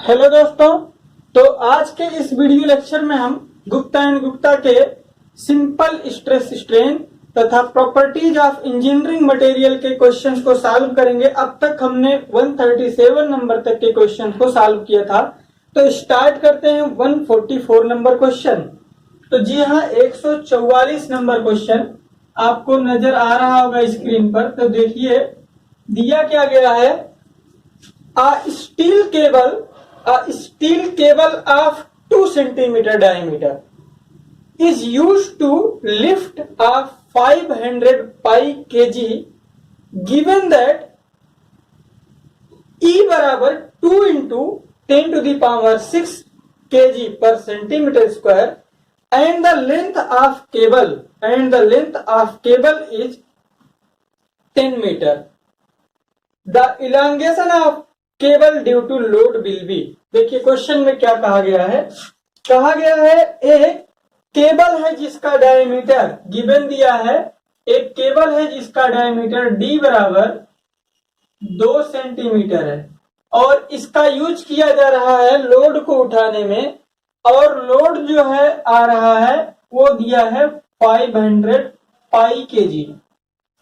Hello दोस्तों। तो आज के इस वीडियो लेक्चर में हम गुप्ता एंड गुप्ता के सिंपल स्ट्रेस स्ट्रेन तथा प्रॉपर्टीज ऑफ इंजीनियरिंग मटेरियल के क्वेश्चंस को सॉल्व करेंगे। अब तक हमने 137 नंबर तक के क्वेश्चन को सॉल्व किया था। तो स्टार्ट करते हैं 144 नंबर क्वेश्चन। तो जी हाँ, 144 नंबर क्वेश्चन आपको नजर आ रहा होगा स्क्रीन पर। तो देखिए दिया क्या गया है। A steel cable of 2 centimeter diameter is used to lift a 500 pi kg given that E बराबर 2 into 10 to the power 6 kg per centimeter square and the length of cable is 10 meter. The elongation of cable due to load will be. देखिए question में क्या कहा गया है। कहा गया है एक केबल है जिसका डायमीटर गिवन दिया है। एक केबल है जिसका डायमीटर डी बराबर 2 सेंटीमीटर है और इसका यूज किया जा रहा है लोड को उठाने में। और लोड जो है आ रहा है वो दिया है 500 पाई केजी।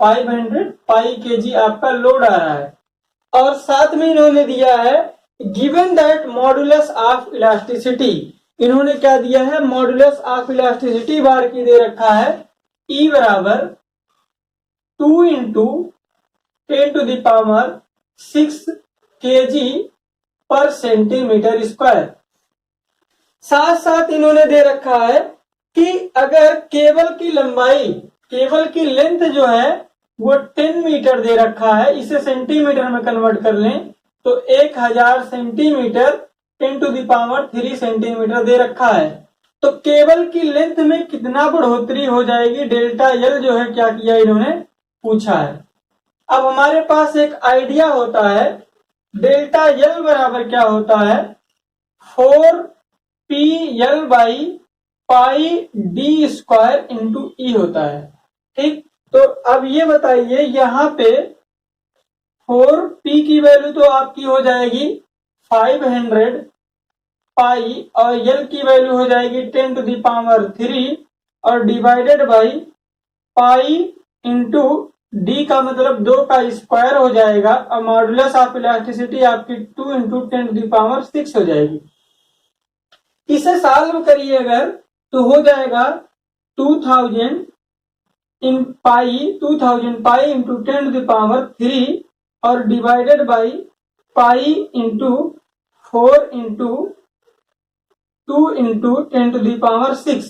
500 पाई केजी आपका लोड आ रहा है। और साथ में इन्होंने दिया है given that modulus of elasticity. इन्होंने क्या दिया है, मॉडुलस ऑफ इलास्टिसिटी बार की दे रखा है E बराबर 2 into 10 to the power 6 kg पर सेंटीमीटर स्क्वायर। साथ साथ इन्होंने दे रखा है कि अगर केबल की लेंथ जो है वो 10 मीटर दे रखा है, इसे सेंटीमीटर में कन्वर्ट कर लें तो 1000 centimetre 10 to the power 3 centimetre दे रखा है। तो केबल की लेंथ में कितना बढ़ोतरी हो जाएगी, डेल्टा एल जो है क्या किया इन्होंने पूछा है। अब हमारे पास एक आइडिया होता है डेल्टा एल बराबर क्या होता है 4PL by pi D square into E होता है। ठीक, तो अब ये बताइए यहाँ पे 4P की वैल्यू तो आपकी हो जाएगी 500 पाई और L की वैल्यू हो जाएगी 10 टू द पावर 3 और divided by pi into D का मतलब 2 का स्क्वायर हो जाएगा और मॉडुलस ऑफ इलास्टिसिटी आपकी 2 इंटू 10 टू द पावर 6 हो जाएगी। इसे सॉल्व करिए अगर तो हो जाएगा 2000 pi into 10 to the power 3 और divided by pi into 4 into 2 into 10 to the power 6।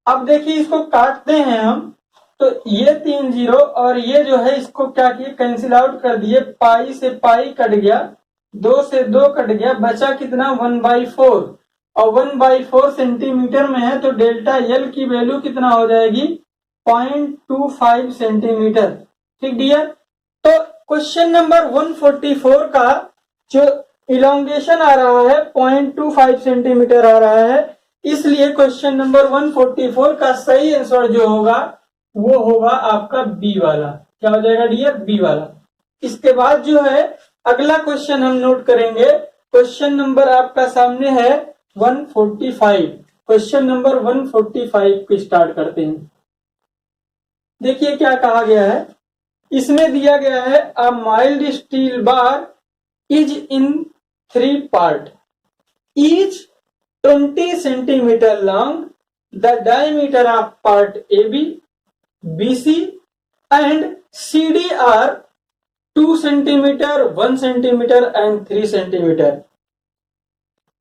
अब देखिए इसको काटते हैं हम तो ये 3 जीरो और ये जो है इसको क्या किए कैंसिल आउट कर दिए। पाई से पाई कट गया, 2 से 2 कट गया, बचा कितना 1/4 और 1/4 सेंटीमीटर में है तो डेल्टा एल की वैल्यू कितना हो जाएगी 0.25 सेंटीमीटर। ठीक डियर, तो क्वेश्चन नंबर 144 का जो इलोंगेशन आ रहा है 0.25 सेंटीमीटर आ रहा है, इसलिए क्वेश्चन नंबर 144 का सही आंसर जो होगा वो होगा आपका बी वाला। क्या हो जाएगा डियर, बी वाला। इसके बाद जो है अगला क्वेश्चन हम नोट करेंगे। क्वेश्चन नंबर आपका सामने है 145। क्वेश्चन नंबर 145 को स्टार्ट करते हैं। देखिए क्या कहा गया है। इसमें दिया गया है a mild steel bar is in 3 part each 20 centimetre long. The diameter of part A B BC and CD are 2 centimeter, 1 centimeter and 3 centimeter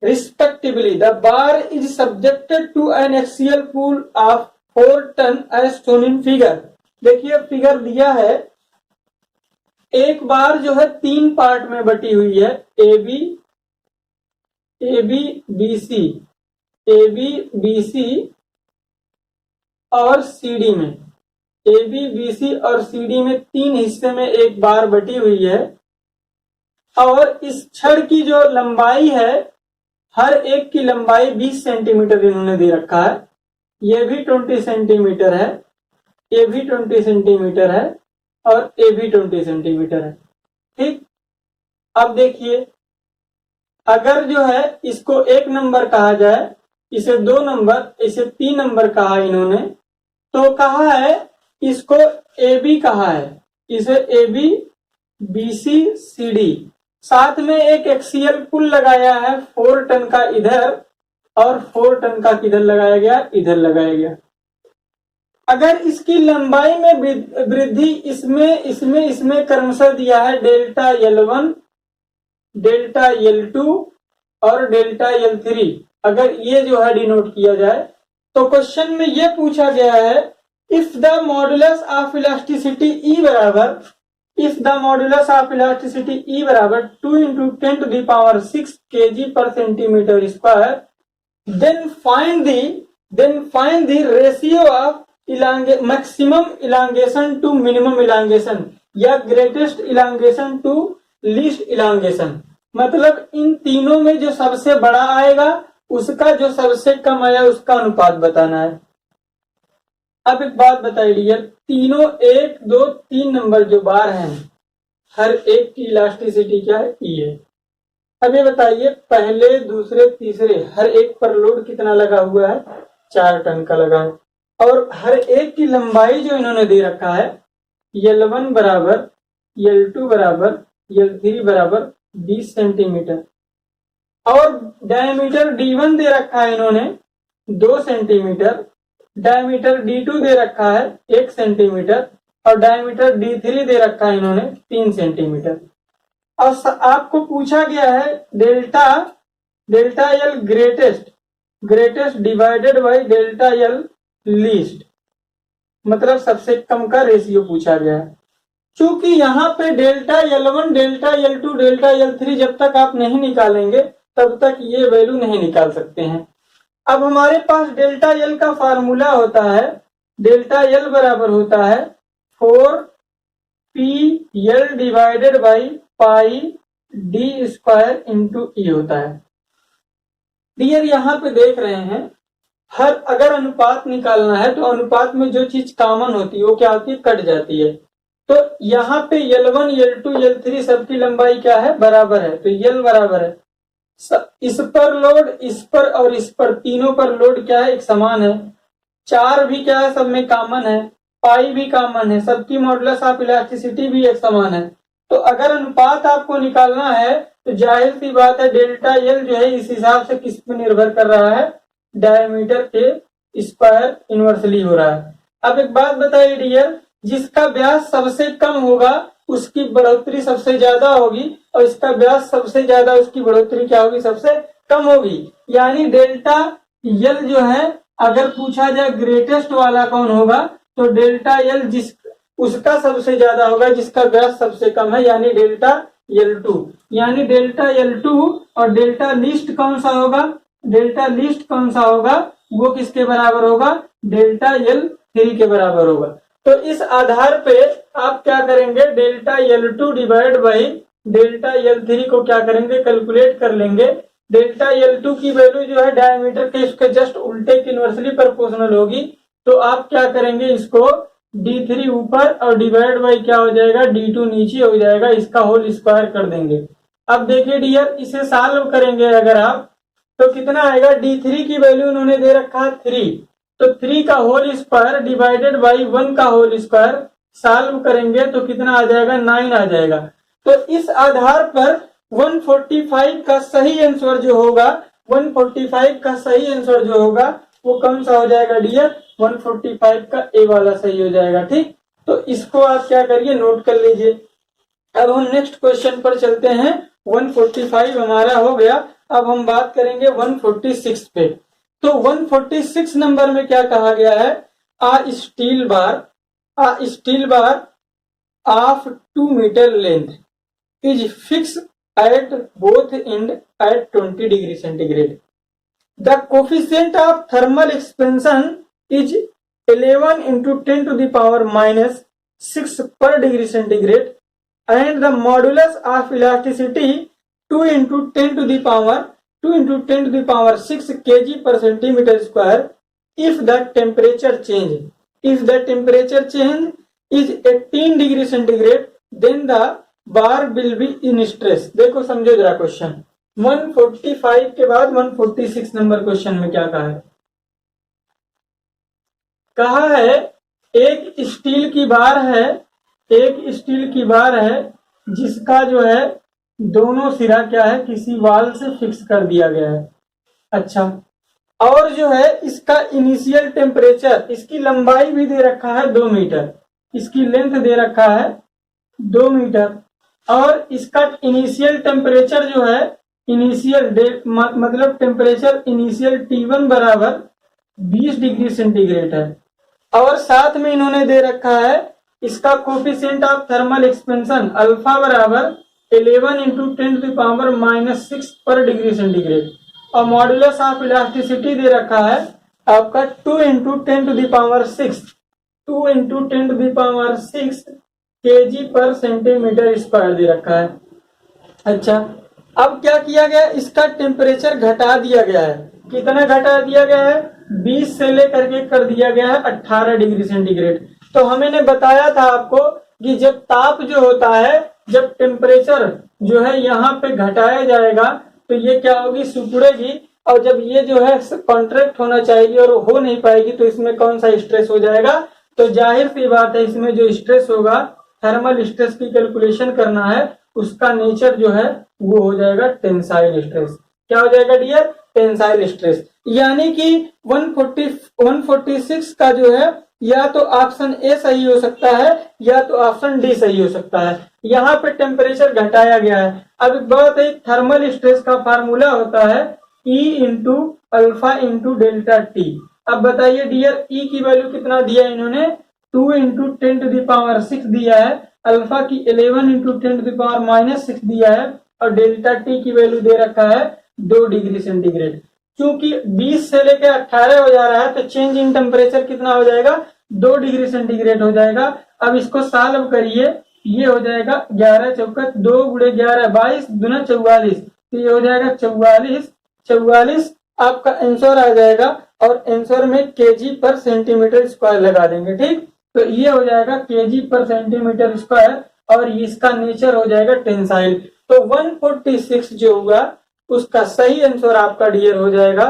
respectively. The bar is subjected to an axial pull of 4 ton as shown in figure. देखिए figure दिया है, एक बार जो है 3 part में बटी हुई है AB BC और CD में। AB BC और CD में 3 हिस्से में एक बार बटी हुई है और इस छड़ की जो लंबाई है हर एक की लंबाई 20 सेंटीमीटर इन्होंने दे रखा है। ये भी 20 सेंटीमीटर है, ये भी 20 सेंटीमीटर है और ये भी 20 सेंटीमीटर है। ठीक, अब देखिए अगर जो है इसको 1 नंबर कहा जाए, इसे 2 नंबर, इसे 3 नंबर कहा इन्होंने, तो कहा है इसको ए बी कहा है, इसे A B B C C D, साथ में एक एक्सियल पुल लगाया है 4 टन का इधर और 4 टन का किधर लगाया गया, इधर लगाया गया। अगर इसकी लंबाई में वृद्धि इसमें क्रमशः दिया है डेल्टा L1, डेल्टा L2 और डेल्टा L3, अगर ये जो है डिनोट किया जाए तो क्वेश्चन में ये पूछा गया है if the modulus of elasticity E बराबर, if the modulus of elasticity E बराबर 2 × 10⁶ kg per centimeter square, then find the ratio of maximum elongation to minimum elongation या greatest elongation to least elongation. मतलब इन तीनों में जो सबसे बड़ा आएगा उसका जो सबसे कम आया उसका अनुपात बताना है। अब एक बात बताइए डियर, तीनों 1, 2, 3 नंबर जो बार हैं हर एक की इलास्टिसिटी क्या है, ई है। अब ये बताइए पहले, दूसरे, तीसरे हर एक पर लोड कितना लगा हुआ है, 4 टन का लगा है, और हर एक की लंबाई जो इन्होंने दे रखा है L1 बराबर, L2 बराबर, L3 बराबर 20 सेंटीमीटर, और डायमीटर D1 दे रखा है इन्होंने 2 सेंटीमीटर, डायमीटर D2 दे रखा है 1 सेंटीमीटर, और डायमीटर D3 दे रखा है इन्होंने 3 सेंटीमीटर। और आपको पूछा गया है delta L greatest divided by delta L least, मतलब सबसे कम का रेशियो पूछा गया है। क्योंकि यहाँ पे delta L1, delta L2, delta L3 जब तक आप नहीं निकालेंगे तब तक ये वैल्यू नहीं निकाल सकते हैं। अब हमारे पास डेल्टा L का फार्मूला होता है, डेल्टा L बराबर होता है 4PL divided by pi D square into E होता है। डियर यहाँ पे देख रहे हैं हर अगर अनुपात निकालना है तो अनुपात में जो चीज कॉमन होती है वो क्या होती है, कट जाती है। तो यहाँ पे L1, L2, L3 सबकी लंबाई क्या है, बराबर है, तो L बराबर है, इस पर लोड, इस पर और इस पर, तीनों पर लोड क्या है, एक समान है। 4 भी क्या है, सब में कॉमन है, पाई भी कॉमन है, सबकी मॉडुलस ऑफ इलास्टिसिटी भी एक समान है। तो अगर अनुपात आपको निकालना है तो जाहिर सी बात है डेल्टा L जो है इस हिसाब से किस पे निर्भर कर रहा है, डायमीटर के स्क्वायर इनवर्सली हो रहा है। अब एक बात बताइए डियर, जिसका व्यास सबसे कम होगा उसकी बढ़ोतरी सबसे ज्यादा होगी, और इसका व्यास सबसे ज्यादा उसकी बढ़ोतरी क्या होगी, सबसे कम होगी। यानी डेल्टा L जो है अगर पूछा जाए ग्रेटेस्ट वाला कौन होगा तो डेल्टा L जिस उसका सबसे ज्यादा होगा जिसका व्यास सबसे कम है, यानी डेल्टा L2। यानी डेल्टा L2 और डेल्टा लीस्ट कौन सा होगा, डेल्टा लीस्ट कौन सा होगा, वो किसके बराबर होगा, डेल्टा L3 के बराबर होगा। तो इस आधार पे आप क्या करेंगे, delta L2 divide by delta L3 को क्या करेंगे, कैलकुलेट कर लेंगे। डेल्टा L2 की वैल्यू जो है डायमीटर के इसके जस्ट उल्टे की इनवर्सली प्रोपोर्शनल होगी, तो आप क्या करेंगे, इसको D3 ऊपर और डिवाइड बाई क्या हो जाएगा, D2 नीचे हो जाएगा, इसका होल स्क्वायर कर देंगे। अब देखिए डियर, इसे सॉल्व करेंगे अगर आप तो कितना आएगा, D3 की वैल्यू उन्होंने दे रखा है 3, तो 3 का होल स्क्वायर डिवाइडेड बाई 1 का होल स्क्वायर, सॉल्व करेंगे तो कितना आ जाएगा, 9 आ जाएगा। तो इस आधार पर 145 का सही आंसर जो होगा, 145 का सही आंसर जो होगा वो कौन सा हो जाएगा डियर, 145 का ए वाला सही हो जाएगा। ठीक, तो इसको आप क्या करिए, नोट कर लीजिए। अब हम नेक्स्ट क्वेश्चन पर चलते हैं। 145 हमारा हो गया, अब हम बात करेंगे 146 पे। तो 146 नंबर में क्या कहा गया है, a steel bar of 2 metre length is fix at both end at 20 degree centigrade. The coefficient of thermal expansion is 11 into 10 to the power minus 6 per degree centigrade, and the modulus of elasticity 2 into 10 to the power 6 kg per centimeter square if the temperature change is 18 degree centigrade, then the bar will be in stress। देखो समझो जरा question, 145 के बाद 146 number question में क्या कहा है? कहा है एक स्टील की बार है, एक स्टील की बार है जिसका जो है दोनों सिरा क्या है, किसी वाल से फिक्स कर दिया गया है। अच्छा, और जो है इसका इनिशियल टेम्परेचर, इसकी लंबाई भी दे रखा है 2 मीटर, इसकी लेंथ दे रखा है 2 मीटर, और इसका इनिशियल टेम्परेचर जो है, इनिशियल मतलब टेम्परेचर इनिशियल T1 बराबर 20 डिग्री सेंटीग्रेड है, और साथ में इन्होंने दे रखा है इसका coefficient of thermal expansion alpha बराबर 11 इंटू 10⁻⁻6 पर डिग्री सेंटीग्रेड, और मॉडुलस ऑफ इलास्टिसिटी दे रखा है आपका 2 इंटू 10⁻6 2 इंटू 10⁻6 kg पर सेंटीमीटर स्क्वायर दे रखा है। अच्छा, अब क्या किया गया, इसका टेम्परेचर घटा दिया गया है। कितना घटा दिया गया है? 20 से लेकर के कर दिया गया है 18 डिग्री सेंटीग्रेड। तो हमने बताया था आपको कि जब ताप जो होता है, जब टेम्परेचर जो है यहाँ पे घटाया जाएगा तो ये क्या होगी, सिकुड़ेगी, और जब ये जो है कॉन्ट्रैक्ट होना चाहिए और हो नहीं पाएगी तो इसमें कौन सा स्ट्रेस हो जाएगा? तो जाहिर सी बात है इसमें जो स्ट्रेस होगा, थर्मल स्ट्रेस की कैलकुलेशन करना है, उसका नेचर जो है वो हो जाएगा टेंसाइल स्ट्रेस। क्या हो जाएगा डियर? Tensile stress. यानी कि 146 का जो है या तो ऑप्शन ए सही हो सकता है या तो ऑप्शन डी सही हो सकता है। यहाँ पे टेम्परेचर घटाया गया है। अब बात है, थर्मल स्ट्रेस का फार्मूला होता है E into alpha into delta T. अब बताइए डियर, E की वैल्यू कितना दिया इन्होंने? 2 इंटू 10⁻6 दिया है, अल्फा की 11 इंटू 10⁻6 दिया है, और डेल्टा टी की वैल्यू दे रखा है 2 डिग्री सेंटीग्रेड। क्योंकि 20 से लेकर 18 हो जा रहा है तो चेंज इन टेम्परेचर कितना हो जाएगा? 2 डिग्री सेंटीग्रेड हो जाएगा। अब इसको सॉल्व करिए, ये हो जाएगा 11 चौका 2 गुणे 11 22 दूना 44, तो ये हो जाएगा 44 आपका आंसर आ जाएगा, और आंसर में केजी पर सेंटीमीटर स्क्वायर लगा देंगे। ठीक, तो ये हो जाएगा केजी पर सेंटीमीटर स्क्वायर, और इसका नेचर हो जाएगा टेंसाइल। तो 146 जो हुआ उसका सही आंसर आपका डियर हो जाएगा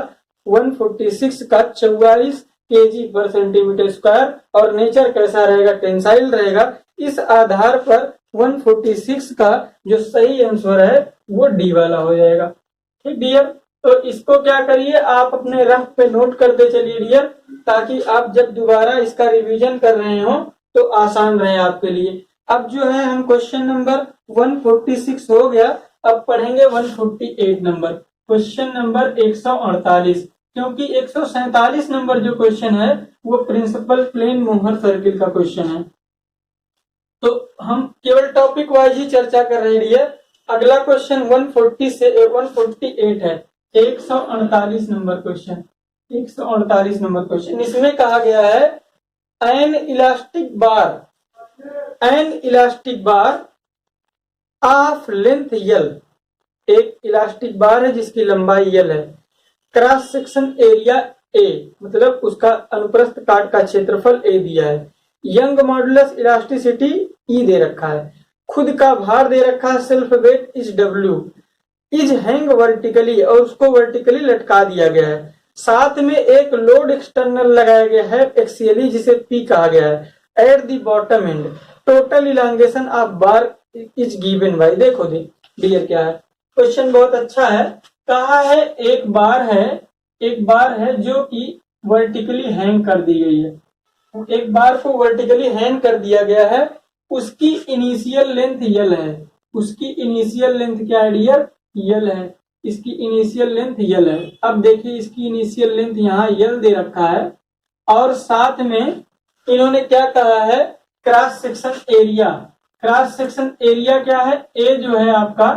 146 का 44 केजी पर सेंटीमीटर स्क्वायर, और नेचर कैसा रहेगा? टेंसाइल रहेगा। इस आधार पर 146 का जो सही आंसर है वो डी वाला हो जाएगा। ठीक डियर, तो इसको क्या करिए, आप अपने रफ पे नोट करते चलिए डियर, ताकि आप जब दोबारा इसका रिवीजन कर रहे हो तो आसान रहे आपके लिए। अब जो है हम क्वेश्चन नंबर 146 हो गया, अब पढ़ेंगे 148 नंबर, क्वेश्चन नंबर 148, क्योंकि 147 नंबर जो क्वेश्चन है वो प्रिंसिपल प्लेन मोहर सर्किल का क्वेश्चन है। तो हम केवल टॉपिक वाइज ही चर्चा कर रहे हैं। अगला क्वेश्चन 140 से 148 है, 148 नंबर क्वेश्चन, 148 नंबर क्वेश्चन। इसमें कहा गया है N elastic bar of length यल, एक इलास्टिक बार है जिसकी लंबाई यल है, क्रॉस सेक्शन एरिया ए, मतलब उसका अनुप्रस्थ काट का क्षेत्रफल ए दिया है, यंग मॉडुलस इलास्टिसिटी ई दे रखा है, खुद का भार दे रखा है, self weight is W, is hang vertically, और उसको वर्टिकली लटका दिया गया है, साथ में एक लोड एक्सटर्नल लगाया गया है एक्सियली जिसे पी कहा गया है, at the bottom and total elongation of bar is given by. देखो डियर क्या है, क्वेश्चन बहुत अच्छा है। कहा है एक बार है जो कि वर्टिकली हैंग कर दी गई है, एक बार को वर्टिकली हैंग कर दिया गया है, उसकी इनिशियल लेंथ यल है, उसकी इनिशियल लेंथ क्या है डियर? यल है, इसकी इनिशियल लेंथ यल है। अब देखिए इसकी इनिशियल लेंथ यहाँ यल दे रखा है, और साथ में इन्होंने क्या कहा है? Cross section area, cross section area क्या है? ए जो है आपका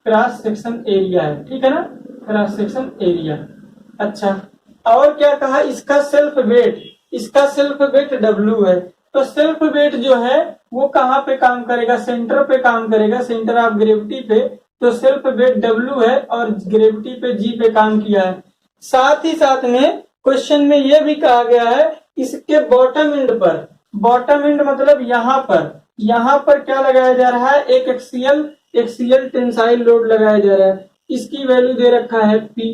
क्रॉस सेक्शन एरिया है, ठीक है ना, क्रॉस सेक्शन एरिया। अच्छा, और क्या कहा? इसका सेल्फ वेट डब्ल्यू है, तो सेल्फ वेट जो है वो कहाँ पे काम करेगा? सेंटर पे काम करेगा, सेंटर ऑफ ग्रेविटी पे, तो सेल्फ वेट डब्ल्यू है और ग्रेविटी पे जी पे काम किया है। साथ ही साथ में क्वेश्चन में ये भी कहा गया है इसके बॉटम एंड पर, बॉटम एंड मतलब यहाँ पर क्या लगाया जा रहा है? एक एक्सियल टेंसाइल लोड लगाया जा रहा है, इसकी वैल्यू दे रखा है p।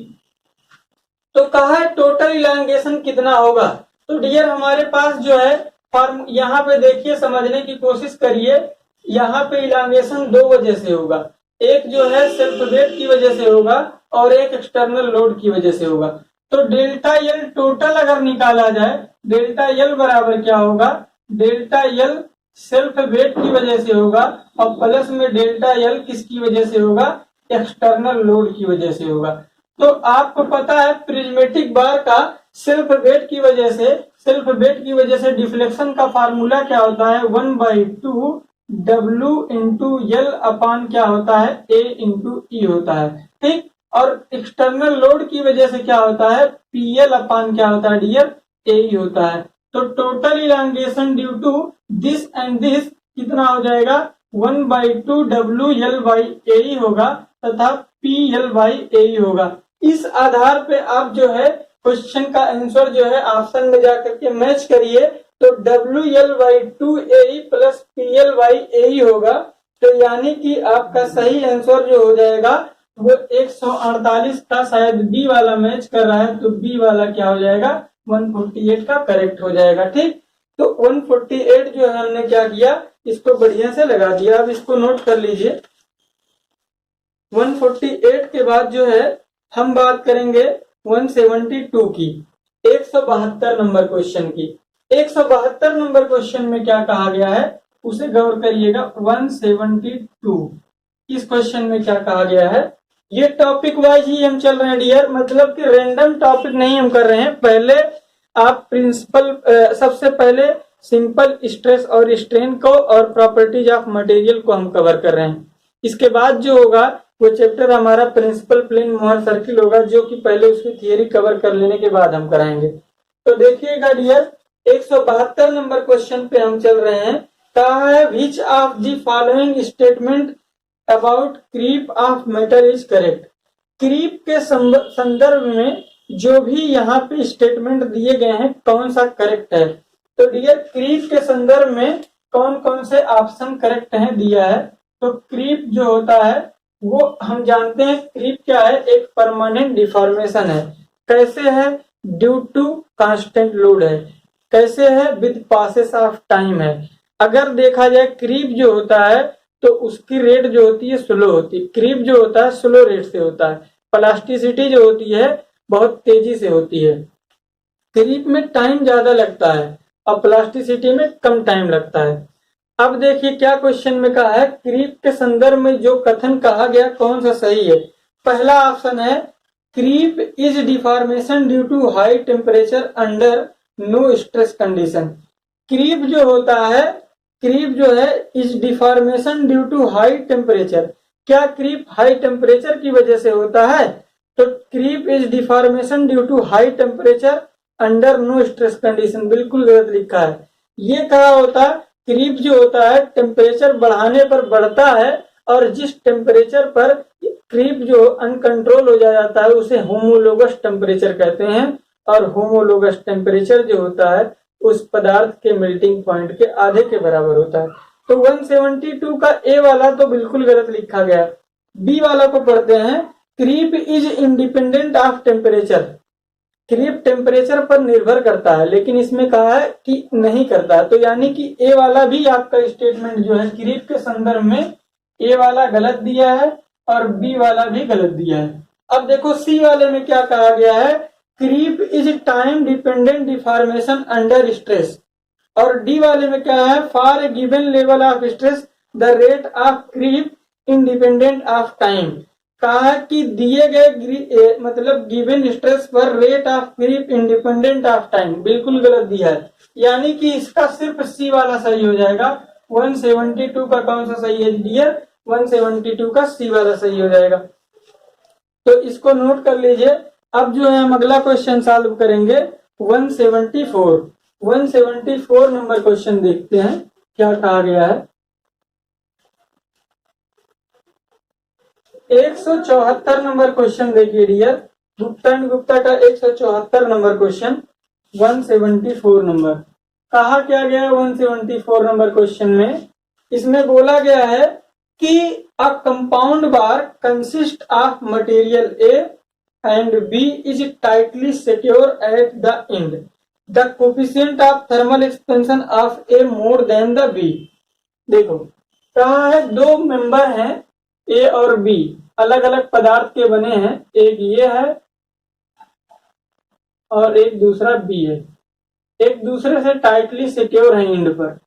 तो कहा है टोटल इलांगेशन कितना होगा। तो डियर हमारे पास जो है फॉर्म यहाँ पे देखिए, समझने की कोशिश करिए। यहाँ पे इलांगेशन दो वजह से होगा, एक जो है सेल्फ वेट की वजह से होगा और एक एक्सटर्नल लोड की वजह से होगा। तो डेल्टा एल टोटल अगर निकाला जाए, डेल्टा एल बराबर क्या होगा, डेल्टा एल सेल्फ वेट की वजह से होगा और प्लस में डेल्टा एल किसकी वजह से होगा, एक्सटर्नल लोड की वजह से होगा। तो आपको पता है प्रिज्मेटिक बार का सेल्फ वेट की वजह से डिफ्लेक्शन का फार्मूला क्या होता है, 1/2 W इंटू एल अपान क्या होता है, A इंटू ई होता है। ठीक, और एक्सटर्नल लोड की वजह से क्या होता है, PL अपान क्या होता है डियर, A होता है। तो total elongation due to this and this कितना हो जाएगा, 1/2 WL बाई A होगा तथा PL बाई A होगा। इस आधार पे आप जो है क्वेश्चन का आंसर जो है ऑप्शन में जाकर के मैच करिए। तो WL/2AE प्लस PL/AE होगा। तो यानी कि आपका सही आंसर जो हो जाएगा वो 148 का, शायद बी वाला मैच कर रहा है, तो बी वाला क्या हो जाएगा, 148 का करेक्ट हो जाएगा। ठीक, तो 148 जो है हमने क्या किया, इसको बढ़िया से लगा दिया। अब इसको नोट कर लीजिए। 148 के बाद जो है हम बात करेंगे 172 की, 172 नंबर क्वेश्चन की। 172 नंबर क्वेश्चन में क्या कहा गया है उसे गौर करिएगा। 172 इस क्वेश्चन में क्या कहा गया है, ये टॉपिक वाइज ही हम चल रहे हैं डियर, मतलब कि रैंडम टॉपिक नहीं हम कर रहे हैं। पहले आप प्रिंसिपल, सबसे पहले सिंपल स्ट्रेस और स्ट्रेन को और प्रॉपर्टीज ऑफ मटेरियल को हम कवर कर रहे हैं। इसके बाद जो होगा वो चैप्टर हमारा प्रिंसिपल प्लेन मोहर सर्किल होगा, जो कि पहले उसकी थियरी कवर कर लेने के बाद हम कराएंगे। तो देखिएगा डियर, 172 नंबर क्वेश्चन पे हम चल रहे हैं। कहा है which of the following statement about creep of metal is correct. Creep के संदर्भ में जो भी यहाँ पे स्टेटमेंट दिए गए हैं कौन सा करेक्ट है। तो डियर क्रीप के संदर्भ में कौन कौन से ऑप्शन करेक्ट है दिया है। तो क्रीप जो होता है वो हम जानते हैं, क्रीप क्या है, एक परमानेंट डिफॉर्मेशन है। कैसे है, ड्यू टू कांस्टेंट लोड है। कैसे है, विद पासेस ऑफ टाइम है। अगर देखा जाए क्रीप जो होता है तो उसकी रेट जो होती है स्लो होती है। क्रीप जो होता है स्लो रेट से होता है। प्लास्टिसिटी जो होती है बहुत तेजी से होती है। क्रीप में टाइम ज्यादा लगता है और प्लास्टिसिटी में कम टाइम लगता है। अब देखिए क्या क्वेश्चन में कहा है, क्रीप के संदर्भ में जो कथन कहा गया कौन सा सही है। पहला ऑप्शन है creep is deformation due to high temperature under no stress condition. Creep जो होता है, क्रीप जो है is deformation due to high temperature. क्या क्रीप हाई टेम्परेचर की वजह से होता है। तो creep is deformation due to high temperature under no stress condition, बिल्कुल गलत लिखा है। ये कहा होता क्रीप जो होता है टेम्परेचर बढ़ाने पर बढ़ता है और जिस टेम्परेचर पर क्रीप जो अनकंट्रोल हो जाता है उसे होमोलोगस टेम्परेचर कहते हैं। और होमोलोगस टेम्परेचर जो होता है उस पदार्थ के मेल्टिंग पॉइंट के आधे के बराबर होता है। तो 172 का ए वाला तो बिल्कुल गलत लिखा गया। बी वाला को पढ़ते हैं, creep is independent of temperature. Creep temperature पर निर्भर करता है, लेकिन इसमें कहा है कि नहीं करता है। तो यानी कि ए वाला भी आपका स्टेटमेंट जो है क्रीप के संदर्भ में ए वाला गलत दिया है और बी वाला भी गलत दिया है। अब देखो सी वाले में क्या कहा गया है, creep is time dependent deformation under stress. और डी वाले में क्या है, for a given level of stress the rate of creep independent of time. कहा कि दिए गए मतलब गिवन स्ट्रेस पर rate of creep independent of time, बिल्कुल गलत दिया है। यानी कि इसका सिर्फ सी वाला सही हो जाएगा। 172 का कौन सा सही है डियर, 172 का सी वाला सही हो जाएगा। तो इसको नोट कर लीजिए। अब जो है हम अगला क्वेश्चन सॉल्व करेंगे 174। 174 नंबर क्वेश्चन देखते हैं क्या कहा गया है। 174 नंबर क्वेश्चन देखिए डियर, गुप्ता एंड गुप्ता का 174 नंबर क्वेश्चन 174 नंबर। कहा क्या गया 174 नंबर क्वेश्चन में, इसमें बोला गया है कि a compound bar consist of material A and B is tightly secure at the end, the coefficient of thermal expansion of A more than the B. देखो कहा है दो मेंबर हैं ए और बी, अलग अलग पदार्थ के बने हैं, एक ये है और एक दूसरा बी है, एक दूसरे से टाइटली सिक्योर है एंड पर,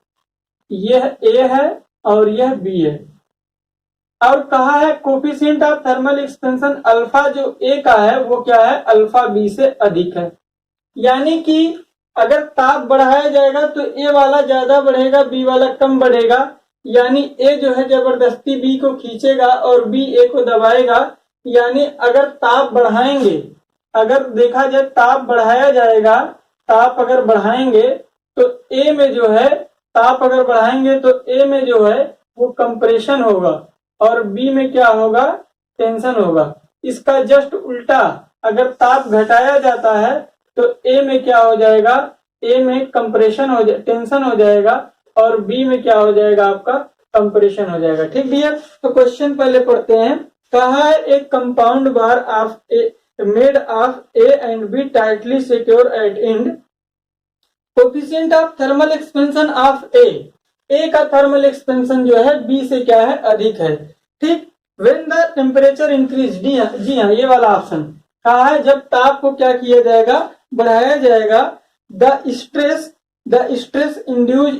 यह ए है और यह बी है। और कहा है coefficient of thermal expansion alpha जो ए का है वो क्या है, अल्फा बी से अधिक है। यानी कि अगर ताप बढ़ाया जाएगा तो ए वाला ज्यादा बढ़ेगा, बी वाला कम बढ़ेगा। यानी ए जो है जबरदस्ती बी को खींचेगा और बी ए को दबाएगा। यानी अगर ताप बढ़ाएंगे, अगर देखा जाए ताप बढ़ाया जाएगा, ताप अगर बढ़ाएंगे तो ए में जो है, ताप अगर बढ़ाएंगे तो ए में जो है वो कंप्रेशन होगा और बी में क्या होगा, टेंशन होगा। इसका जस्ट उल्टा अगर ताप घटाया जाता है तो ए में क्या हो जाएगा, ए में कंप्रेशन हो जाए, टेंशन हो जाएगा और बी में क्या हो जाएगा, आपका कंप्रेशन हो जाएगा। ठीक डियर, तो क्वेश्चन पहले पढ़ते हैं। कहा है एक compound bar of A made of A and B tightly secure at end, coefficient of thermal expansion of A का थर्मल एक्सपेंशन जो है बी से क्या है, अधिक है। ठीक, व्हेन द टेम्परेचर इंक्रीज, जी हाँ ये वाला ऑप्शन कहा है जब ताप को क्या किया जाएगा, बढ़ाया जाएगा। द स्ट्रेस इंड्यूज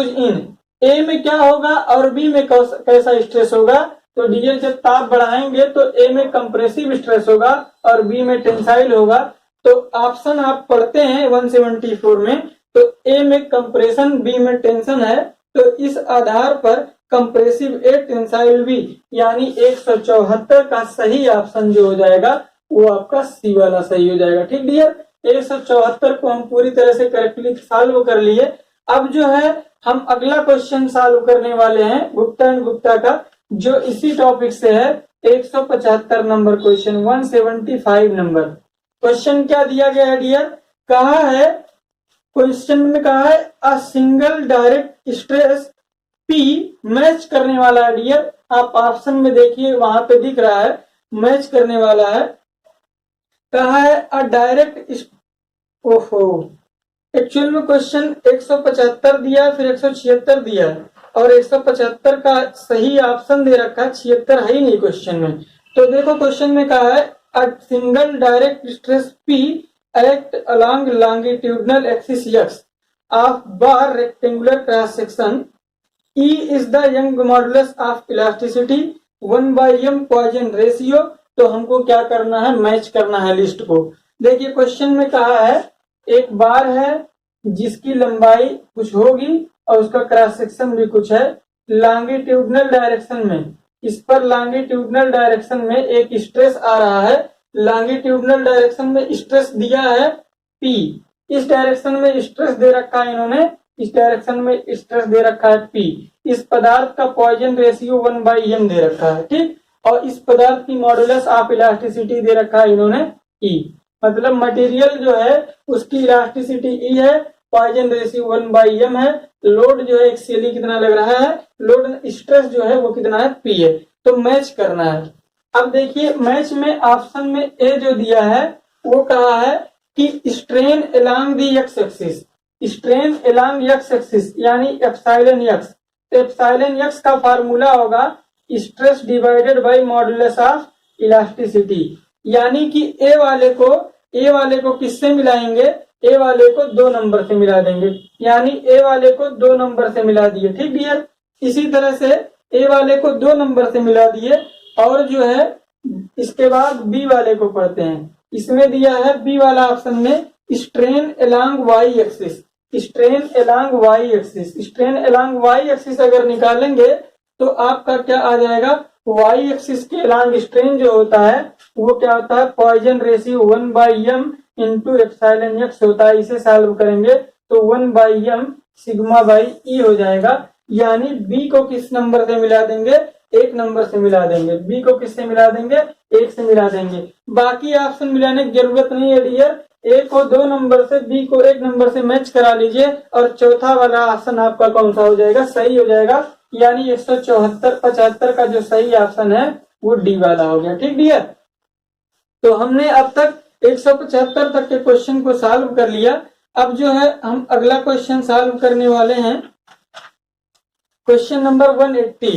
इन ए में क्या होगा और बी में कैसा स्ट्रेस होगा। तो डियर जब ताप बढ़ाएंगे तो ए में कंप्रेसिव स्ट्रेस होगा और बी में टेंसाइल होगा। तो ऑप्शन आप पढ़ते हैं 174 में, तो ए में कंप्रेशन बी में टेंशन है, तो इस आधार पर कंप्रेसिव ए टेंसाइल बी, यानी 174 का सही ऑप्शन जो हो जाएगा वो आपका सी वाला सही हो जाएगा। ठीक डियर, 174 को हम पूरी तरह से करेक्टली सॉल्व कर लिए। अब जो है हम अगला क्वेश्चन सॉल्व करने वाले हैं गुप्ता एंड गुप्ता का, जो इसी टॉपिक से है, 175 नंबर क्वेश्चन, 175 नंबर क्वेश्चन। क्या दिया गया है डियर, कहा है क्वेश्चन में कहा है a single direct stress P match करने वाला है डियर। आप ऑप्शन में देखिए वहां पे दिख रहा है मैच करने वाला है। कहा है अ डायरेक्ट, ओहो एक्चुअल में क्वेश्चन 175 दिया फिर 176 दिया और 175 का सही ऑप्शन दे रखा है, 76 है ही नहीं क्वेश्चन में। तो देखो क्वेश्चन में कहा है a single direct stress P act along longitudinal axis x of bar rectangular cross section, E is the young modulus of elasticity 1/m Poisson ratio. तो हमको क्या करना है, मैच करना है लिस्ट को। देखिए क्वेश्चन में कहा है एक बार है जिसकी लंबाई कुछ होगी और उसका क्रॉस सेक्शन भी कुछ है, लॉन्गिट्यूडनल डायरेक्शन में, इस पर लॉन्गिट्यूडनल डायरेक्शन में एक स्ट्रेस आ रहा है। लॉन्गिट्यूडनल डायरेक्शन में स्ट्रेस दिया है P, इस डायरेक्शन में स्ट्रेस दे रखा है इन्होंने, इस डायरेक्शन में स्ट्रेस दे रखा है P। इस पदार्थ का पॉइजन रेशियो 1/m दे रखा है। ठीक, और इस पदार्थ की मॉडुलस ऑफ इलास्टिसिटी दे रखा है इन्होंने E, मतलब मटेरियल जो है उसकी इलास्टिसिटी E है, पॉइजन रेशियो 1/m है, लोड जो है एक्सियली कितना लग रहा है, लोड स्ट्रेस जो है वो कितना है, P है। तो मैच करना है। अब देखिए मैच में ऑप्शन में ए जो दिया है वो कहा है कि strain along the x axis, strain along x axis यानी एप्सिलॉन एक्स। एप्सिलॉन एक्स का फार्मूला होगा stress divided by modulus of elasticity. यानी कि ए वाले को किससे मिलाएंगे, ए वाले को 2 नंबर से मिला देंगे, यानी ए वाले को 2 नंबर से मिला दिए। ठीक डियर, इसी तरह से ए वाले को 2 नंबर से मिला दिए और जो है इसके बाद बी वाले को पढ़ते हैं। इसमें दिया है बी वाला ऑप्शन में strain along Y axis, strain along Y axis, strain along Y axis अगर निकालेंगे तो आपका क्या आ जाएगा, वाई एक्सिस के अलोंग स्ट्रेन जो होता है वो क्या होता है, Poisson ratio 1/m into epsilon X होता है। इसे सॉल्व करेंगे तो 1/m सिग्मा बाई ई हो जाएगा। यानी बी को किस नंबर से मिला देंगे, एक नंबर से मिला देंगे, बी को किससे मिला देंगे, एक से मिला देंगे। बाकी ऑप्शन मिलाने की जरूरत नहीं है डियर, ए को 2 नंबर से, बी को 1 नंबर से मैच करा लीजिए और चौथा वाला ऑप्शन आपका कौन सा हो जाएगा, सही हो जाएगा। यानी 174 का जो सही ऑप्शन है वो डी वाला हो गया। ठीक डियर, तो हमने अब तक 175 तक के क्वेश्चन को सॉल्व कर लिया। अब जो है हम अगला क्वेश्चन सॉल्व करने वाले हैं, क्वेश्चन नंबर 180।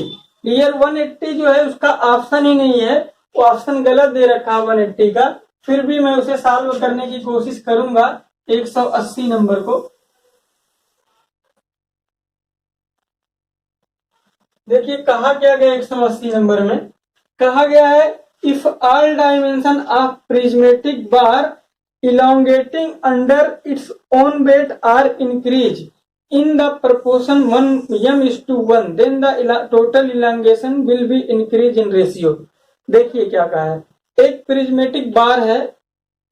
डियर 180 जो है उसका ऑप्शन ही नहीं है, वो ऑप्शन गलत दे रखा है 180 का, फिर भी मैं उसे सॉल्व करने की कोशिश करूंगा 180 नंबर को। देखिए कहा क्या गया 180 नंबर में, कहा गया है if all dimension of prismatic bar elongating under its own weight are increased in the proportion 1m:1, then the total elongation will be increased in ratio। देखिए क्या कहा है, एक प्रिज्मेटिक बार है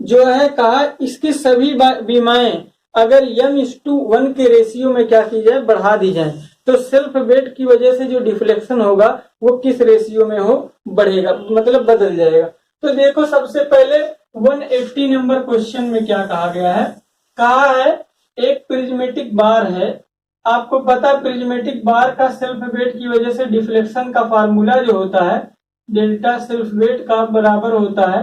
जो है कहा इसकी सभी बीमाएं अगर m:1 के रेशियो में क्या की जाए, बढ़ा दी जाए, तो सेल्फ वेट की वजह से जो डिफ्लेक्शन होगा वो किस रेशियो में हो, बढ़ेगा, मतलब बदल जाएगा। तो देखो सबसे पहले 180 नंबर क्वेश्चन में क्या कहा गया है, कहा है एक प्रिज्मेटिक बार है, आपको पता प्रिज्मेटिक बार का सेल्फ वेट की वजह से डिफ्लेक्शन का फार्मूला जो होता है डेल्टा सेल्फ वेट का बराबर होता है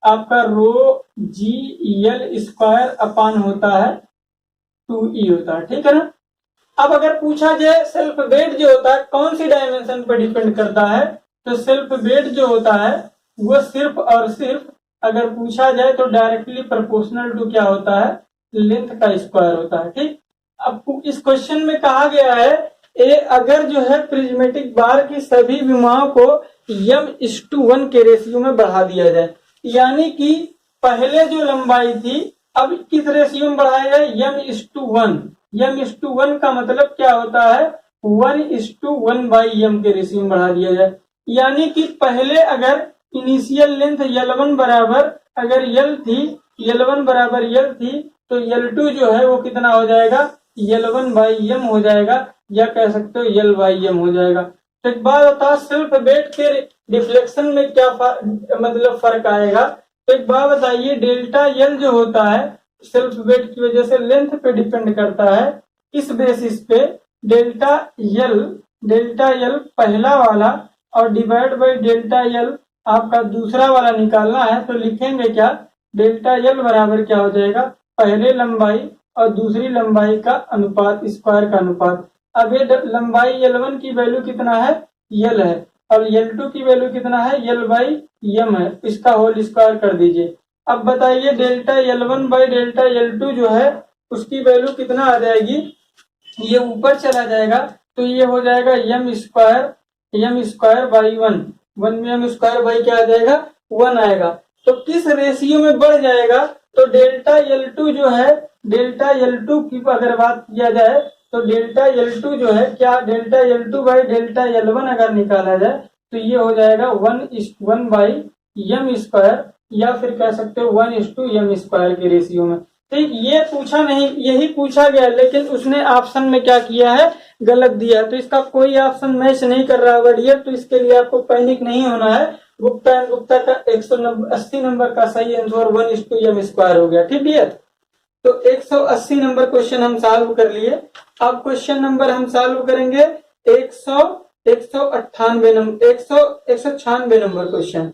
आपका रो जी एल स्क्वायर अपान होता है 2e होता है। ठीक है ना। अब अगर पूछा जाए सेल्फ वेट जो होता है कौन सी डायमेंशन पर डिपेंड करता है, तो सेल्फ वेट जो होता है वो सिर्फ और सिर्फ अगर पूछा जाए तो डायरेक्टली प्रोपोर्शनल टू क्या होता है, लेंथ का स्क्वायर होता है। ठीक, अब इस क्वेश्चन में कहा गया है अगर जो है प्रिज्मेटिक बार की सभी विमाओं को m:1 के रेशियो में बढ़ा दिया जाए, यानी कि पहले जो लंबाई थी अब किस रेशियो में बढ़ाया जाए, m:1। m:1 का मतलब क्या होता है, 1:1/m के रेशियो में बढ़ा दिया जाए। यानी कि पहले अगर इनिशियल लेंथ L1 बराबर अगर L थी, L1 बराबर L थी, तो L2 जो है वो कितना हो जाएगा, L1/m हो जाएगा, या कह सकते हो L/m हो जाएगा। तो एक बात बता सेल्फ वेट के डिफ्लेक्शन में क्या मतलब फर्क आएगा, तो एक बात बताइए डेल्टा L जो होता है सेल्फ वेट की वजह से लेंथ पे डिपेंड करता है, इस बेसिस पे डेल्टा L पहला वाला और डिवाइड बाई डेल्टा L आपका दूसरा वाला निकालना है, तो लिखेंगे क्या, डेल्टा L बराबर क्या हो जाएगा, पहले लंबाई और दूसरी लंबाई का अनुपात, स्क्वायर का अनुपात। अब ये लंबाई L1 की वैल्यू कितना है, L है, और L2 की वैल्यू कितना है, L/m है, इसका होल स्क्वायर कर दीजिए। अब बताइए delta L1 by delta L2 जो है उसकी वैल्यू कितना आ जाएगी, ये ऊपर चला जाएगा तो ये हो जाएगा m² में m² बाई क्या आ जाएगा, 1 आएगा। तो किस रेशियो में बढ़ जाएगा, तो डेल्टा L2 जो है, डेल्टा L2 की अगर बात किया जाए तो डेल्टा L2 जो है क्या, delta L2 by delta L1 अगर निकाला जाए तो ये हो जाएगा 1:1/m², या फिर कह सकते हो 1:m² के रेशियो में। ठीक, ये पूछा नहीं, यही पूछा गया, लेकिन उसने ऑप्शन में क्या किया है, गलत दिया है, तो इसका कोई ऑप्शन मैच नहीं कर रहा होगा डियर, तो इसके लिए आपको पैनिक नहीं होना है। गुप्ता का 180 नंबर का सही आंसर 1:m² हो गया। ठीक डियर, तो 180 नंबर क्वेश्चन हम सॉल्व कर लिए। अब क्वेश्चन नंबर हम सॉल्व करेंगे 196 number question,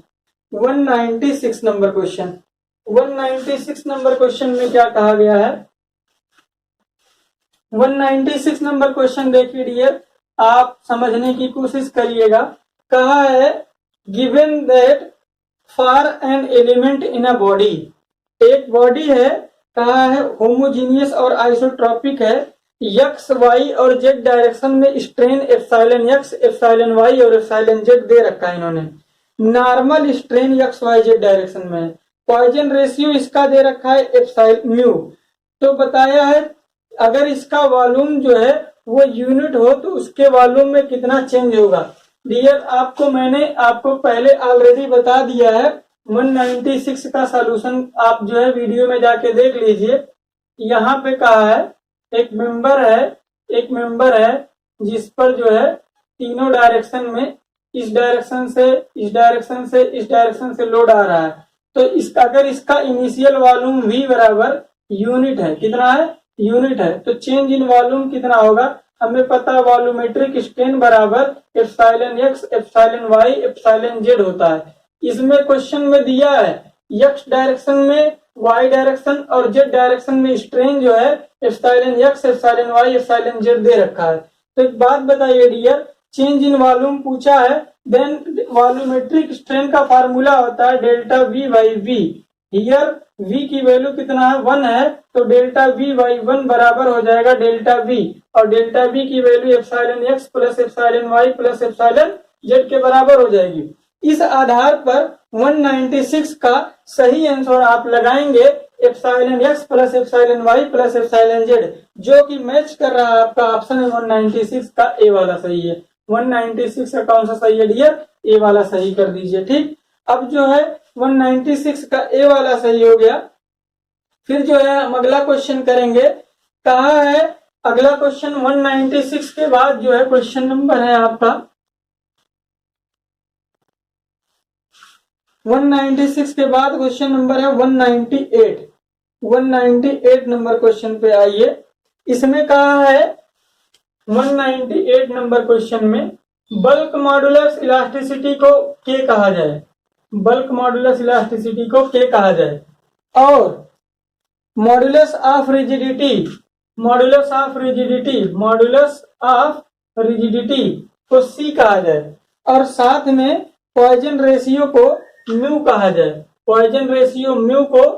196 number question. 196 number question में क्या कहा गया है, 196 नंबर क्वेश्चन देखिए डियर, आप समझने की कोशिश करिएगा। कहा है given that for an element in a body, एक बॉडी है, कहा है होमोजीनियस और आइसोट्रॉपिक है, एक्स वाई और जेड डायरेक्शन में strain epsilon X, epsilon Y और एप्सिलॉन जेड दे रखा है इन्होंने। Normal strain X Y Z direction में, पॉइजन रेशियो इसका दे रखा है एप्सिलॉन म्यू। तो बताया है अगर इसका वॉल्यूम जो है वो यूनिट हो तो उसके वॉल्यूम में कितना चेंज होगा। डियर आपको मैंने आपको पहले ऑलरेडी बता दिया है, 196 का सॉल्यूशन आप जो है वीडियो में जाके देख लीजिए। यहाँ पे कहा है एक मेंबर है जिस पर जो है तीनों डायरेक्शन में इस डायरेक्शन से, इस डायरेक्शन से, इस डायरेक्शन से लोड आ रहा है, तो इसका अगर इसका इनिशियल वॉल्यूम V बराबर यूनिट है, कितना है, यूनिट है, तो चेंज इन वॉल्यूम कितना होगा, हमें पता है वॉल्यूमेट्रिक स्ट्रेन बराबर epsilon x epsilon y epsilon z होता है। इसमें क्वेश्चन में दिया है x डायरेक्शन में, y डायरेक्शन और z डायरेक्शन में स्ट्रेन जो है epsilon x epsilon y epsilon z दे रखा है। तो एक बात बताइए डियर, चेंज इन वॉल्यूम पूछा है, देन वॉल्यूमेट्रिक स्ट्रेन का फार्मूला होता है delta V by V। Here V की वैल्यू कितना है, 1 है, तो डेल्टा V बाई 1 बराबर हो जाएगा डेल्टा V, और डेल्टा V की value epsilon x plus epsilon y plus epsilon z के बराबर हो जाएगी। इस आधार पर 196 का सही आंसर आप लगाएंगे epsilon x plus epsilon y plus epsilon z, जो कि मैच कर रहा है आपका ऑप्शन 196 का ए वाला सही है। 196 का कौन सा सही है डियर, ए वाला सही कर दीजिए। ठीक, अब जो है 196 का ए वाला सही हो गया। फिर जो है हम अगला क्वेश्चन करेंगे, कहा है अगला क्वेश्चन 196 के बाद जो है क्वेश्चन नंबर है आपका 196 के बाद क्वेश्चन नंबर है 198। 198 नंबर क्वेश्चन पे आइए। इसमें कहा है 198 नंबर क्वेश्चन में बल्क मॉडुलस इलास्टिसिटी को के कहा जाए, बल्क मॉडुलस इलास्टिसिटी को के कहा जाए, और modulus of rigidity, modulus of rigidity, modulus of rigidity को सी कहा जाए, और साथ में पॉइजन रेशियो को म्यू कहा जाए, पॉइजन रेशियो म्यू को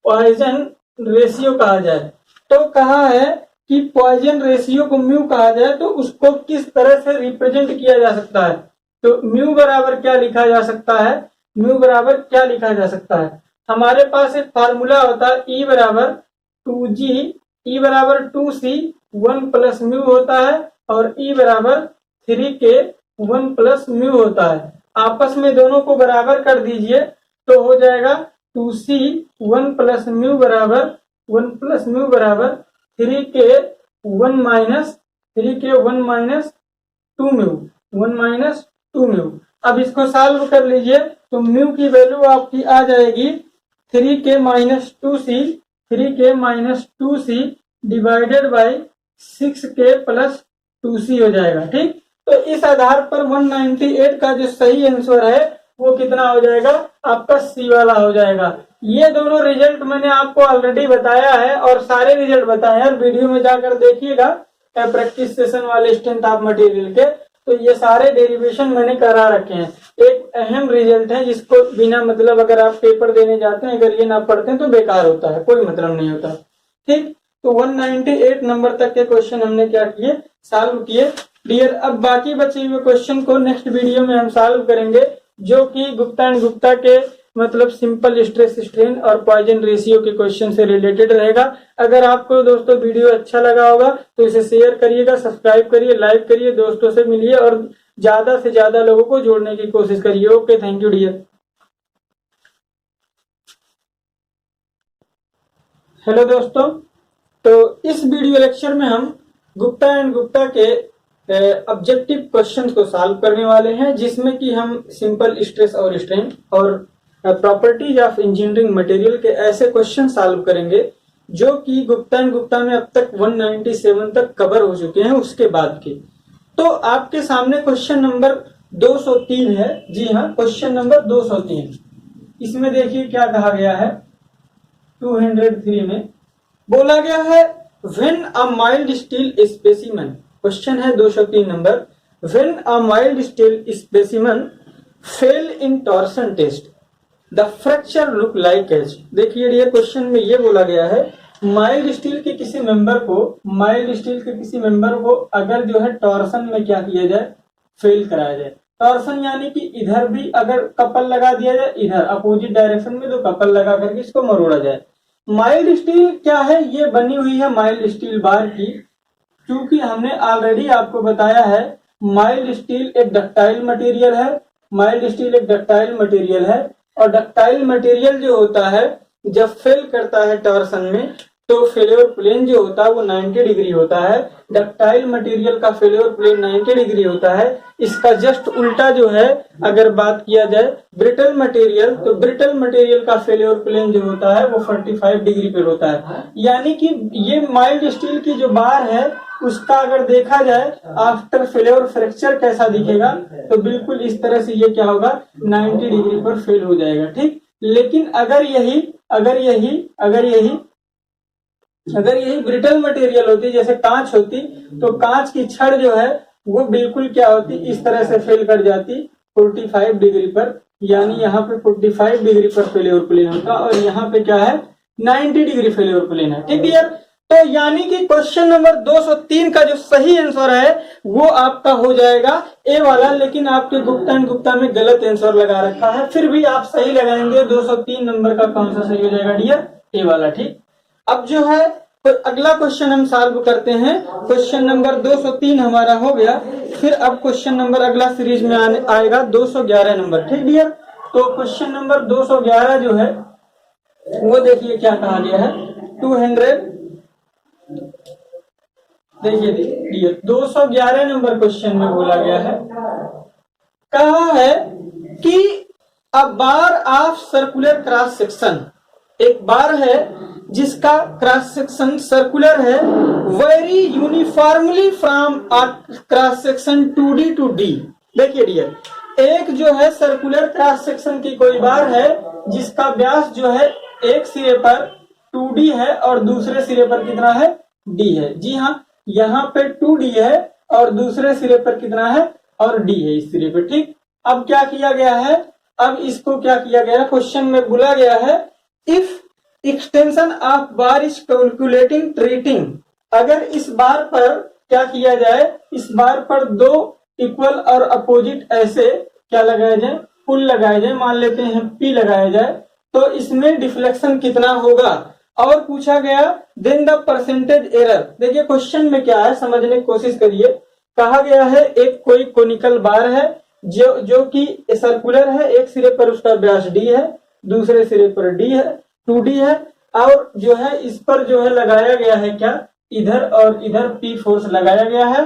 पॉइजन रेशियो कहा जाए। तो कहा है कि पॉइजन रेशियो को म्यू कहा जाए तो उसको किस तरह से रिप्रेजेंट किया जा सकता है, तो म्यू बराबर क्या लिखा जा सकता है, म्यू बराबर क्या लिखा जा सकता है, हमारे पास एक फार्मूला होता है E बराबर 2G, E बराबर 2C 1 प्लस म्यू होता है, और E बराबर 3K 1 प्लस म्यू होता है। आपस में दोनों को बराबर कर दीजिए तो हो जाएगा 2C 1 प्लस म्यू बराबर 1 प्लस म्यू बराबर 3K 1 minus 3K 1 minus 2 mu, 1 minus 2 mu. अब इसको सॉल्व कर लीजिए तो म्यू की वैल्यू आपकी आ जाएगी 3K minus 2C, 3K minus 2C divided by 6K plus 2C हो जाएगा। ठीक, तो इस आधार पर 198 का जो सही आंसर है वो कितना हो जाएगा, आपका सी वाला हो जाएगा। ये दोनों रिजल्ट मैंने आपको ऑलरेडी बताया है और सारे रिजल्ट बताए हैं, वीडियो में जाकर देखिएगा प्रैक्टिस सेशन वाले स्ट्रेंथ ऑफ मटेरियल के, तो ये सारे डेरिवेशन मैंने करा रखे हैं। एक अहम रिजल्ट है जिसको बिना मतलब अगर आप पेपर देने जाते हैं अगर ये ना पढ़ते हैं तो बेकार होता है, कोई मतलब नहीं होता। ठीक, तो 198 नंबर तक के क्वेश्चन हमने क्या किए, सॉल्व किए डियर। अब बाकी बचे हुए क्वेश्चन को नेक्स्ट वीडियो में हम सॉल्व करेंगे, जो कि गुप्ता एंड गुप्ता के मतलब सिंपल स्ट्रेस स्ट्रेन और पॉइजन रेशियो के क्वेश्चन से रिलेटेड रहेगा। अगर आपको दोस्तों वीडियो अच्छा लगा होगा तो इसे शेयर करिएगा, सब्सक्राइब करिए, लाइक करिए, दोस्तों से मिलिए और ज्यादा से ज्यादा लोगों को जोड़ने की कोशिश करिए। Okay, thank you dear. Hello दोस्तों, तो इस वीडियो लेक्चर में हम गुप्ता एंड गुप्ता के ऑब्जेक्टिव क्वेश्चंस को सॉल्व करने वाले हैं, जिसमें कि हम सिंपल स्ट्रेस और स्ट्रेन और प्रॉपर्टीज ऑफ इंजीनियरिंग मटेरियल के ऐसे क्वेश्चन सॉल्व करेंगे जो कि गुप्ता एंड गुप्ता में अब तक 197 तक कवर हो चुके हैं उसके बाद के। तो आपके सामने क्वेश्चन नंबर 203 है। जी हाँ, क्वेश्चन नंबर 203। इसमें देखिए क्या कहा गया है, 203 में बोला गया है when a mild steel specimen, question है 203 number, when a mild steel specimen fail in torsion test the fracture look like as. देखिए ये क्वेश्चन में ये बोला गया है माइल्ड स्टील के किसी मेंबर को, माइल्ड स्टील के किसी मेंबर को अगर जो है टॉर्सन में क्या किया जाए, फेल कराया जाए। टॉर्सन यानी कि इधर भी अगर कपल लगा दिया जाए, इधर अपोजिट डायरेक्शन में तो कपल लगा करके इसको मरोड़ा जाए। माइल्ड स्टील क्या है, ये बनी हुई है माइल्ड स्टील बार की, क्योंकि हमने ऑलरेडी आपको बताया है माइल्ड स्टील एक डक्टाइल मटेरियल है, माइल्ड स्टील एक डक्टाइल मटेरियल है, और डक्टाइल मटेरियल जो होता है जब फेल करता है टॉर्सन में तो फेल्योर प्लेन जो होता है वो 90 डिग्री होता है। डक्टाइल मटेरियल का फेल्योर प्लेन 90 डिग्री होता है। इसका जस्ट उल्टा जो है अगर बात किया जाए ब्रिटल मटेरियल, तो ब्रिटल मटेरियल का फेल्योर प्लेन जो होता है वो 45 डिग्री पर होता है। यानी कि ये माइल्ड स्टील की जो बार है उसका अगर देखा जाए आफ्टर फेल्योर फ्रैक्चर कैसा दिखेगा, तो बिल्कुल इस तरह से ये क्या होगा 90 डिग्री पर फेल हो जाएगा। ठीक, लेकिन अगर यही ब्रिटल मटेरियल होती, जैसे कांच होती, तो कांच की छड़ जो है वो बिल्कुल क्या होती, इस तरह से फेल कर जाती 45 डिग्री पर। यानी यहाँ पे 45 डिग्री पर फेल्योर प्लेन होता और यहाँ पे क्या है 90 डिग्री फेल्योर प्लेन है। ठीक है, तो यानी कि क्वेश्चन नंबर 203 का जो सही आंसर है वो आपका हो जाएगा ए वाला, लेकिन आपके गुप्ता एंड गुप्ता में गलत आंसर लगा रखा है, फिर भी आप सही लगाएंगे। 203 नंबर का कौन सा सही हो जाएगा डियर, ए वाला। ठीक, अब जो है तो अगला क्वेश्चन हम सॉल्व करते हैं। क्वेश्चन नंबर 203 हमारा हो गया, फिर अब क्वेश्चन नंबर अगला सीरीज में आएगा 211 नंबर। ठीक डियर, तो क्वेश्चन नंबर 211 जो है वो देखिए क्या कहा गया है। 200 देखिए 211 नंबर क्वेश्चन में बोला गया है, कहा है कि a bar of circular cross section, एक बार है जिसका क्रॉस सेक्शन सर्कुलर है, very uniformly from cross section 2D to D। देखिए डियर, एक जो है सर्कुलर क्रॉस सेक्शन की कोई बार है जिसका व्यास जो है एक सिरे पर 2D है और दूसरे सिरे पर कितना है D है। जी हाँ, यहाँ पे 2D है और दूसरे सिरे पर कितना है और D है इस सिरे पर। ठीक, अब क्या किया गया है, अब इसको क्या किया गया, क्वेश्चन में बोला गया है if extension of bar is calculating treating, अगर इस बार पर क्या किया जाए, इस बार पर दो इक्वल और अपोजिट ऐसे क्या लगाया जाए, पुल लगाए जाए, मान लेते हैं P लगाया जाए, तो इसमें डिफ्लेक्शन कितना होगा। और पूछा गया देन द परसेंटेज एरर। देखिए क्वेश्चन में क्या है समझने की कोशिश करिए। कहा गया है एक कोई कोनिकल बार है जो कि सर्कुलर है, एक सिरे पर उसका व्यास D है, दूसरे सिरे पर D है, 2D है, और जो है इस पर जो है लगाया गया है क्या, इधर और इधर P फोर्स लगाया गया है।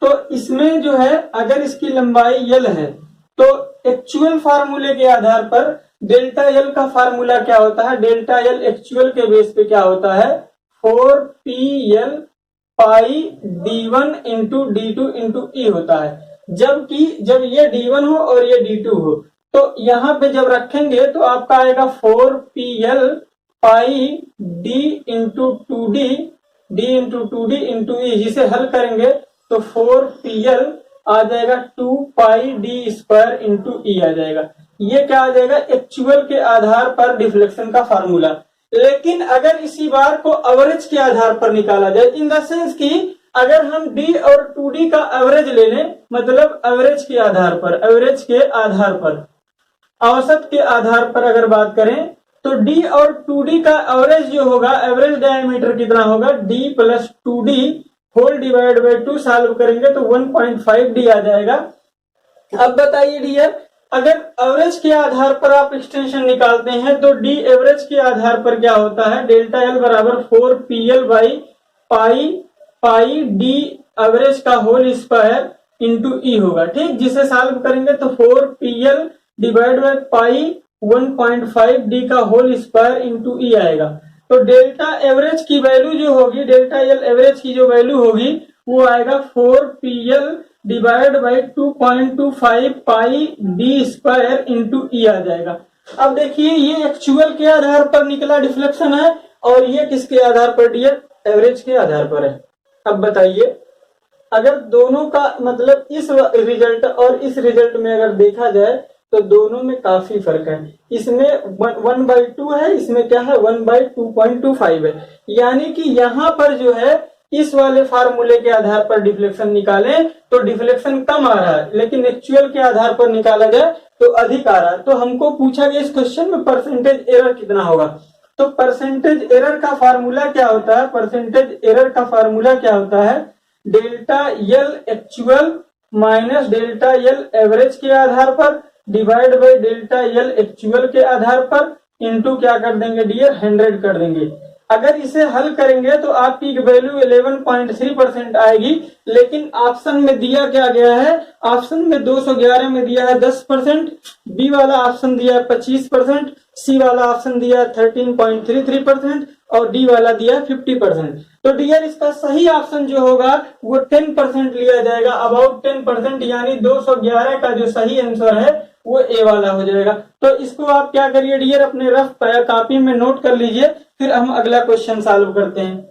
तो इसमें जो है अगर इसकी लंबाई L है तो एक्चुअल फार्मूले के आधार पर डेल्टा L का फार्मूला क्या होता है, डेल्टा L एक्चुअल के बेस पे क्या होता है 4PL पाई D1 into D2 into E होता है। जबकि जब ये D1 हो और ये D2 हो तो यहाँ पे जब रखेंगे तो आपका आएगा 4PL पाई D into 2D D into 2D into E, जिसे हल करेंगे तो 4PL आ जाएगा 2 पाई D स्क्वायर इंटू E आ जाएगा। ये क्या आ जाएगा एक्चुअल के आधार पर डिफ्लेक्शन का फार्मूला। लेकिन अगर इसी बार को एवरेज के आधार पर निकाला जाए, इन द सेंस कि अगर हम D और 2D का एवरेज ले लें, मतलब एवरेज के आधार पर औसत के आधार पर अगर बात करें तो D और 2D का एवरेज जो होगा, एवरेज डायमीटर कितना होगा D plus 2D whole divide by 2, solve करेंगे तो 1.5D आ जाएगा। अब बताइए डियर, अगर एवरेज के आधार पर आप एक्सटेंशन निकालते हैं तो D एवरेज के आधार पर क्या होता है, डेल्टा L बराबर 4PL by pi D average का होल स्क्वायर इंटू E होगा। ठीक, जिसे सॉल्व करेंगे तो 4PL divide by pi 1.5D का होल स्क्वायर इंटू E आएगा। तो डेल्टा एवरेज की वैल्यू जो होगी, डेल्टा L एवरेज की जो वैल्यू होगी वो आएगा 4PL divide by 2.25 pi D square into E आ जाएगा। अब देखिए ये एक्चुअल के आधार पर निकला डिफ्लेक्शन है और ये किसके आधार पर डियर, एवरेज के आधार पर है। अब बताइए अगर दोनों का मतलब इस रिजल्ट और इस रिजल्ट में अगर देखा जाए तो दोनों में काफी फर्क है। इसमें 1/2 है, इसमें क्या है 1/2.25 है। यानी कि यहाँ पर जो है इस वाले फार्मूले के आधार पर डिफ्लेक्शन निकालें तो डिफ्लेक्शन कम आ रहा है, लेकिन एक्चुअल के आधार पर निकाला जाए तो अधिक आ रहा है। तो हमको पूछा गया इस क्वेश्चन में परसेंटेज एरर कितना होगा। तो परसेंटेज एरर का फार्मूला क्या होता है, परसेंटेज एरर का फार्मूला क्या होता है, delta L actual minus delta L average के आधार पर divide by delta L actual के आधार पर इंटू क्या कर देंगे डियर 100 कर देंगे। अगर इसे हल करेंगे तो आपकी वैल्यू 11.3% आएगी, लेकिन ऑप्शन में दिया क्या गया है, ऑप्शन में 211 में दिया है 10%, बी वाला ऑप्शन दिया है 25%, सी वाला ऑप्शन दिया है 13.33% और डी वाला दिया है 50%। तो डियर इसका सही ऑप्शन जो होगा वो 10% लिया जाएगा, अबाउट 10%, यानी 211 का जो सही आंसर है वो ए वाला हो जाएगा। तो इसको आप क्या करिए डियर, अपने रफ कॉपी में नोट कर लीजिए, फिर हम अगला क्वेश्चन सॉल्व करते हैं।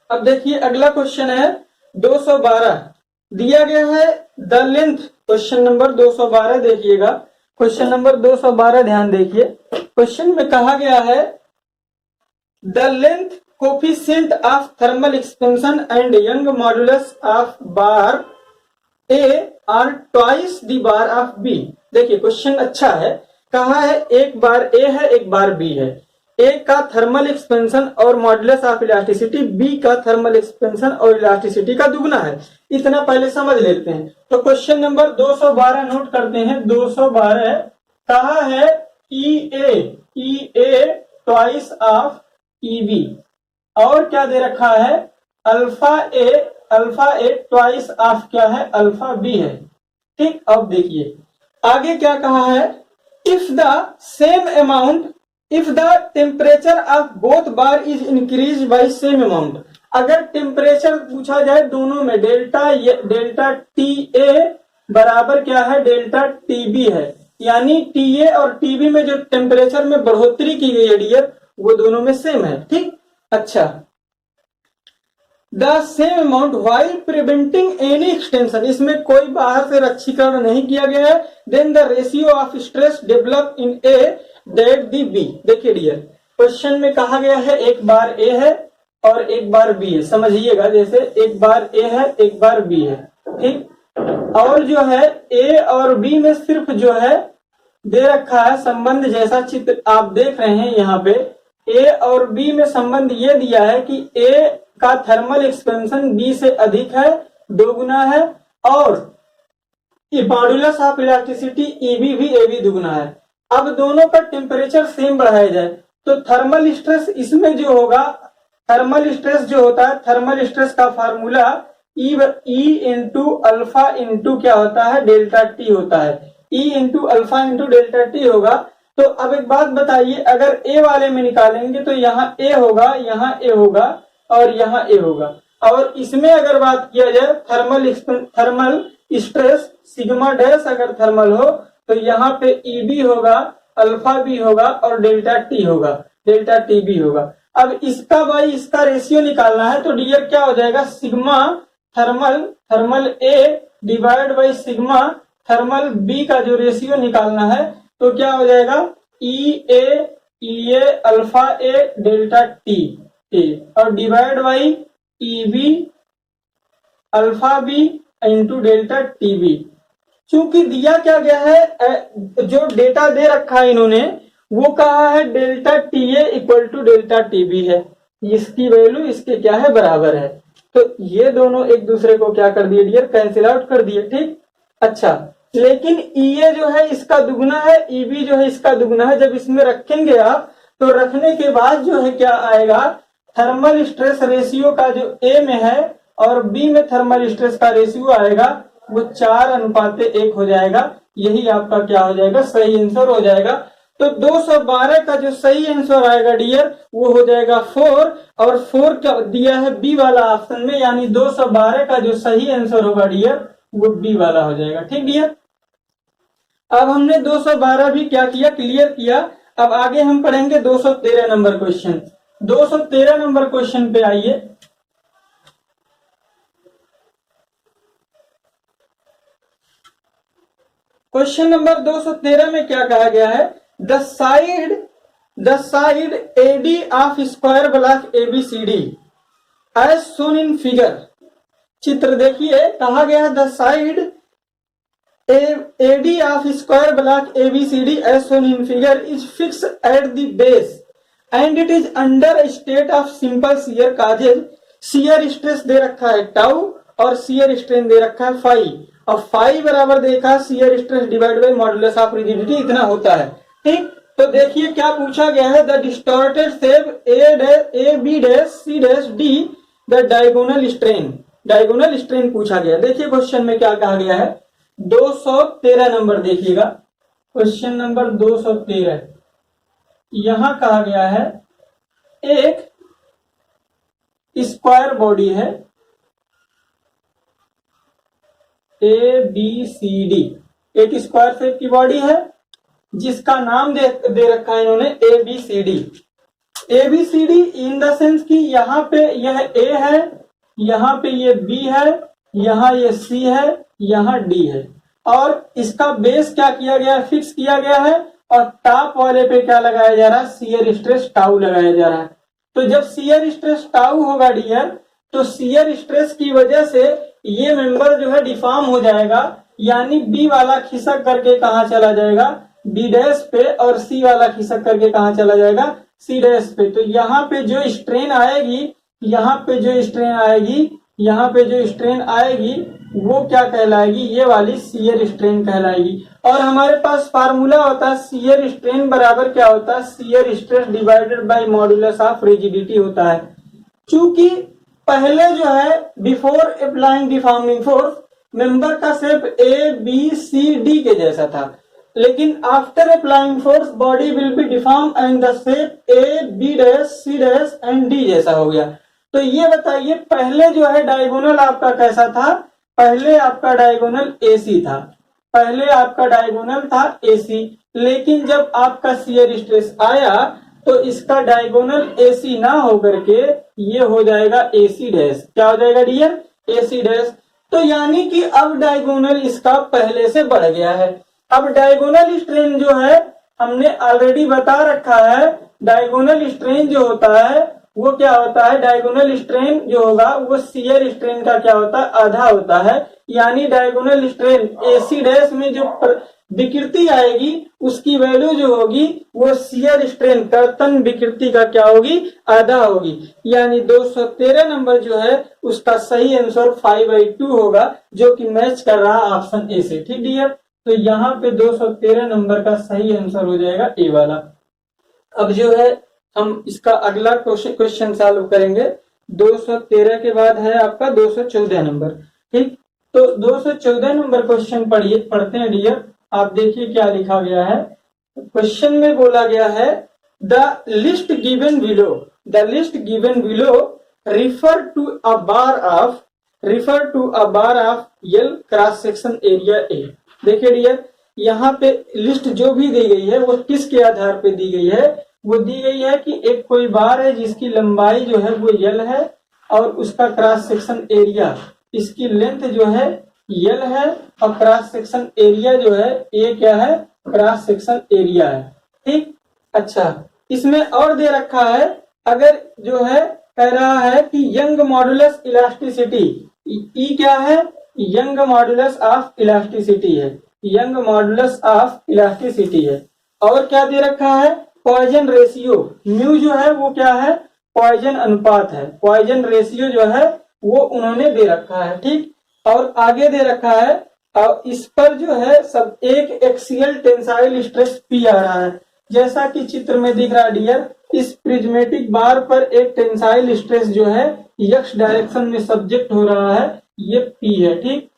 अब देखिए अगला क्वेश्चन है 212, दिया गया है द लेंथ, क्वेश्चन नंबर 212 देखिएगा, क्वेश्चन नंबर 212 ध्यान देखिए। क्वेश्चन में कहा गया है the length coefficient of thermal expansion and Young modulus of bar A are twice the bar of B. देखिए क्वेश्चन अच्छा है, कहा है एक बार ए है एक बार बी है, ए का थर्मल एक्सपेंशन और मॉडुलस ऑफ इलास्टिसिटी बी का थर्मल एक्सपेंशन और इलास्टिसिटी का दुगना है, इतना पहले समझ लेते हैं। तो क्वेश्चन नंबर 212 नोट करते हैं। 212 कहा है ई ए ट्वाइस ऑफ ई बी, और क्या दे रखा है, अल्फा ए ट्वाइस ऑफ क्या है, अल्फा बी है। ठीक, अब देखिए आगे क्या कहा है, if the same amount, if the temperature of both bar is increase by same amount, अगर टेम्परेचर पूछा जाए दोनों में, डेल्टा टी ए बराबर क्या है, डेल्टा टी बी है, यानी टी ए और टी बी में जो टेम्परेचर में बढ़ोतरी की गई है डियर वो दोनों में सेम है। ठीक, अच्छा, the same amount while preventing any extension, इसमें कोई बाहर से रक्षीकरण नहीं किया गया है, then the ratio of stress develop in A that the B. देखिए डियर क्वेश्चन में कहा गया है एक बार ए है और एक बार बी है, समझिएगा, जैसे एक बार ए है एक बार बी है। ठीक, और जो है ए और बी में सिर्फ जो है दे रखा है संबंध, जैसा चित्र आप देख रहे हैं यहाँ पे, ए और बी में संबंध ये दिया है कि ए का थर्मल एक्सपेंशन बी से अधिक है, दोगुना है, और मॉडुलस ऑफ इलास्टिसिटी ईबी भी ए बी दुगुना है। अब दोनों का टेम्परेचर सेम बढ़ाया जाए तो थर्मल स्ट्रेस इसमें जो होगा, थर्मल स्ट्रेस जो होता है, थर्मल स्ट्रेस का formula E into alpha into क्या होता है, डेल्टा टी होता है, E into alpha into delta T होगा। तो अब एक बात बताइए, अगर ए वाले में निकालेंगे तो यहाँ ए होगा, यहाँ ए होगा और यहाँ ए होगा, और इसमें अगर बात किया जाए थर्मल स्ट्रेस सिग्मा डैश अगर थर्मल हो तो यहाँ पे ईबी होगा, अल्फा बी होगा और डेल्टा टी होगा, डेल्टा टी बी होगा। अब इसका बाई इसका रेशियो निकालना है तो डियर क्या हो जाएगा, sigma thermal A divide by sigma thermal B का जो रेशियो निकालना है तो क्या हो जाएगा, E A alpha A delta T A और divide by E B alpha B into delta T B. चूंकि दिया क्या गया है, जो डेटा दे रखा है इन्होंने वो कहा है delta T A equal to delta T B है, इसकी वैल्यू इसके क्या है, बराबर है। तो ये दोनों एक दूसरे को क्या कर दिए डियर, कैंसिल आउट कर दिए। ठीक, अच्छा, लेकिन ई ए जो है इसका दुगना है, ई बी जो है इसका दुगना है, जब इसमें रखेंगे आप तो रखने के बाद जो है क्या आएगा, थर्मल स्ट्रेस रेशियो का जो ए में है और बी में थर्मल स्ट्रेस का रेशियो आएगा वो 4:1 हो जाएगा, यही आपका क्या हो जाएगा, सही आंसर हो जाएगा। तो 212 का जो सही आंसर आएगा डियर वो हो जाएगा 4, और 4 क्या दिया है बी वाला ऑप्शन में, यानी 212 का जो सही आंसर होगा डियर वो बी वाला हो जाएगा। ठीक डियर, अब हमने 212 भी क्या किया, क्लियर किया। अब आगे हम पढ़ेंगे 213 नंबर क्वेश्चन। 213 नंबर क्वेश्चन पे आइए। क्वेश्चन नंबर 213 में क्या कहा गया है, the side AD of square block ABCD as shown in figure. चित्र देखिए, कहा गया है the side AD of square block ABCD as shown in figure is fix at the base and it is under state of simple shear causes. Shear stress दे रखा है tau और shear strain दे रखा है फाई, और phi बराबर देखा shear stress divide by modulus of rigidity इतना होता है। ठीक, तो देखिए क्या पूछा गया है, the distorted shape A B dash C dash D the diagonal strain, diagonal strain पूछा गया। देखिए क्वेश्चन में क्या कहा गया है, 213 नंबर देखिएगा, क्वेश्चन नंबर 213। यहां कहा गया है एक स्क्वायर बॉडी है ए बी सी डी, एक स्क्वायर शेप की बॉडी है जिसका नाम दे रखा है इन्होंने A B C D. A B C D in the sense कि यहाँ पे यह ए है, यहाँ पे ये बी है, यहाँ ये सी है, यहाँ डी है, और इसका बेस क्या किया गया है, फिक्स किया गया है, और टॉप वाले पे क्या लगाया जा रहा है, शियर स्ट्रेस टाउ लगाया जा रहा है। तो जब शियर स्ट्रेस टाउ होगा डियर, तो शियर स्ट्रेस की वजह से ये मेंबर जो है डिफॉर्म हो जाएगा, यानी बी वाला खिसक करके कहाँ चला जाएगा, बी डैश पे, और सी वाला खिसक करके कहाँ चला जाएगा, सी डैश पे। तो यहाँ पे जो स्ट्रेन आएगी, यहाँ पे जो स्ट्रेन आएगी, यहाँ पे जो स्ट्रेन आएगी वो क्या कहलाएगी, ये वाली शियर स्ट्रेन कहलाएगी। और हमारे पास फार्मूला होता है शियर स्ट्रेन बराबर क्या होता है, shear stress divided by modulus of rigidity होता है। चूंकि पहले जो है before applying deforming force member का shape A B C D के जैसा था, लेकिन after applying force body will be deform and the shape A B dash C dash and D जैसा हो गया। तो ये बताइए पहले जो है डायगोनल आपका कैसा था, पहले आपका डायगोनल एसी था, पहले आपका डायगोनल था एसी, लेकिन जब आपका शियर स्ट्रेस आया तो इसका डायगोनल एसी ना होकर के ये हो जाएगा एसी डैश। क्या हो जाएगा डियर, एसी डैश। तो यानी कि अब डायगोनल इसका पहले से बढ़ गया है। अब डायगोनल स्ट्रेन जो है हमने ऑलरेडी बता रखा है, डायगोनल स्ट्रेन जो होता है वो क्या होता है, डायगोनल स्ट्रेन जो होगा वो शियर स्ट्रेन का क्या होता है, आधा होता है। यानी डायगोनल स्ट्रेन एसी डैश में जो विकृति आएगी उसकी वैल्यू जो होगी वो शियर स्ट्रेन कर्तन विकृति का क्या होगी, आधा होगी। यानी 213 नंबर जो है उसका सही आंसर 5/2 होगा, जो कि मैच कर रहा ऑप्शन ए से। ठीक डियर, तो यहाँ पे 213 नंबर का सही आंसर हो जाएगा ए वाला। अब जो है हम इसका अगला क्वेश्चन सॉल्व करेंगे। 213 के बाद है आपका 214 नंबर। ठीक, तो 214 नंबर क्वेश्चन पढ़ते हैं डियर। आप देखिए क्या लिखा गया है, क्वेश्चन में बोला गया है the list given below, the list given below refer to a bar of L cross section area A. देखिए डियर, यहाँ पे लिस्ट जो भी दी गई है वो किसके आधार पे दी गई है, वो दी गई है कि एक कोई बार है जिसकी लंबाई जो है वो यल है और उसका क्रॉस सेक्शन एरिया, इसकी लेंथ जो है यल है और क्रॉस सेक्शन एरिया जो है ए क्या है, क्रॉस सेक्शन एरिया है। ठीक, अच्छा इसमें और दे रखा है, अगर जो है कह रहा है कि यंग मॉडुलस इलास्टिसिटी, ई क्या है, यंग मॉडुलस ऑफ इलास्टिसिटी है, यंग मॉडुलस ऑफ इलास्टिसिटी है। और क्या दे रखा है, पॉइजन रेशियो, म्यू जो है वो क्या है, पॉइजन अनुपात है, पॉइजन रेशियो जो है वो उन्होंने दे रखा है। ठीक, और आगे दे रखा है और इस पर जो है सब एक एक्सियल टेंसाइल स्ट्रेस पी आ रहा है, जैसा कि चित्र में दिख रहा है डियर। इस प्रिज्मेटिक बार पर एक टेंसाइल स्ट्रेस जो है एक्स डायरेक्शन में सब्जेक्ट हो रहा है, ये पी है। ठीक,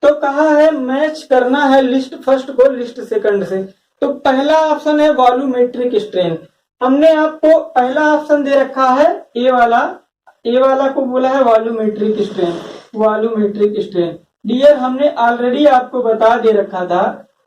तो कहा है मैच करना है लिस्ट फर्स्ट को लिस्ट सेकंड से। तो पहला ऑप्शन है वॉल्यूमेट्रिक स्ट्रेन, हमने आपको पहला ऑप्शन दे रखा है ए वाला, ए वाला को बोला है volumetric strain, volumetric strain. Dear हमने ऑलरेडी आपको बता दे रखा था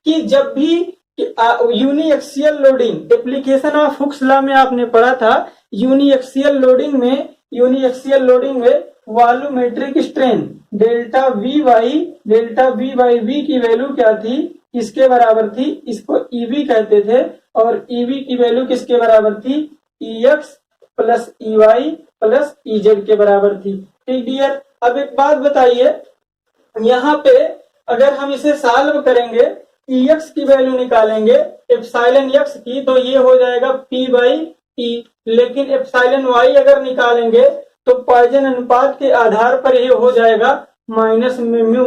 कि जब भी uniaxial loading, application of Hooke's law में आपने पढ़ा था, यूनिएक्सियल लोडिंग में volumetric strain delta V by V की वैल्यू क्या थी, किसके बराबर थी, इसको ईवी कहते थे, और ईवी की वैल्यू किसके बराबर थी, e x plus e y plus e z के बराबर थी। ठीक डियर, अब एक बात बताइए, यहाँ पे अगर हम इसे सॉल्व करेंगे, ईएक्स की वैल्यू निकालेंगे एप्सिलॉन एक्स की, तो ये हो जाएगा पी बाई ई, लेकिन एप्सिलॉन वाई अगर निकालेंगे तो पॉइजन अनुपात के आधार पर ये हो जाएगा माइनस में म्यू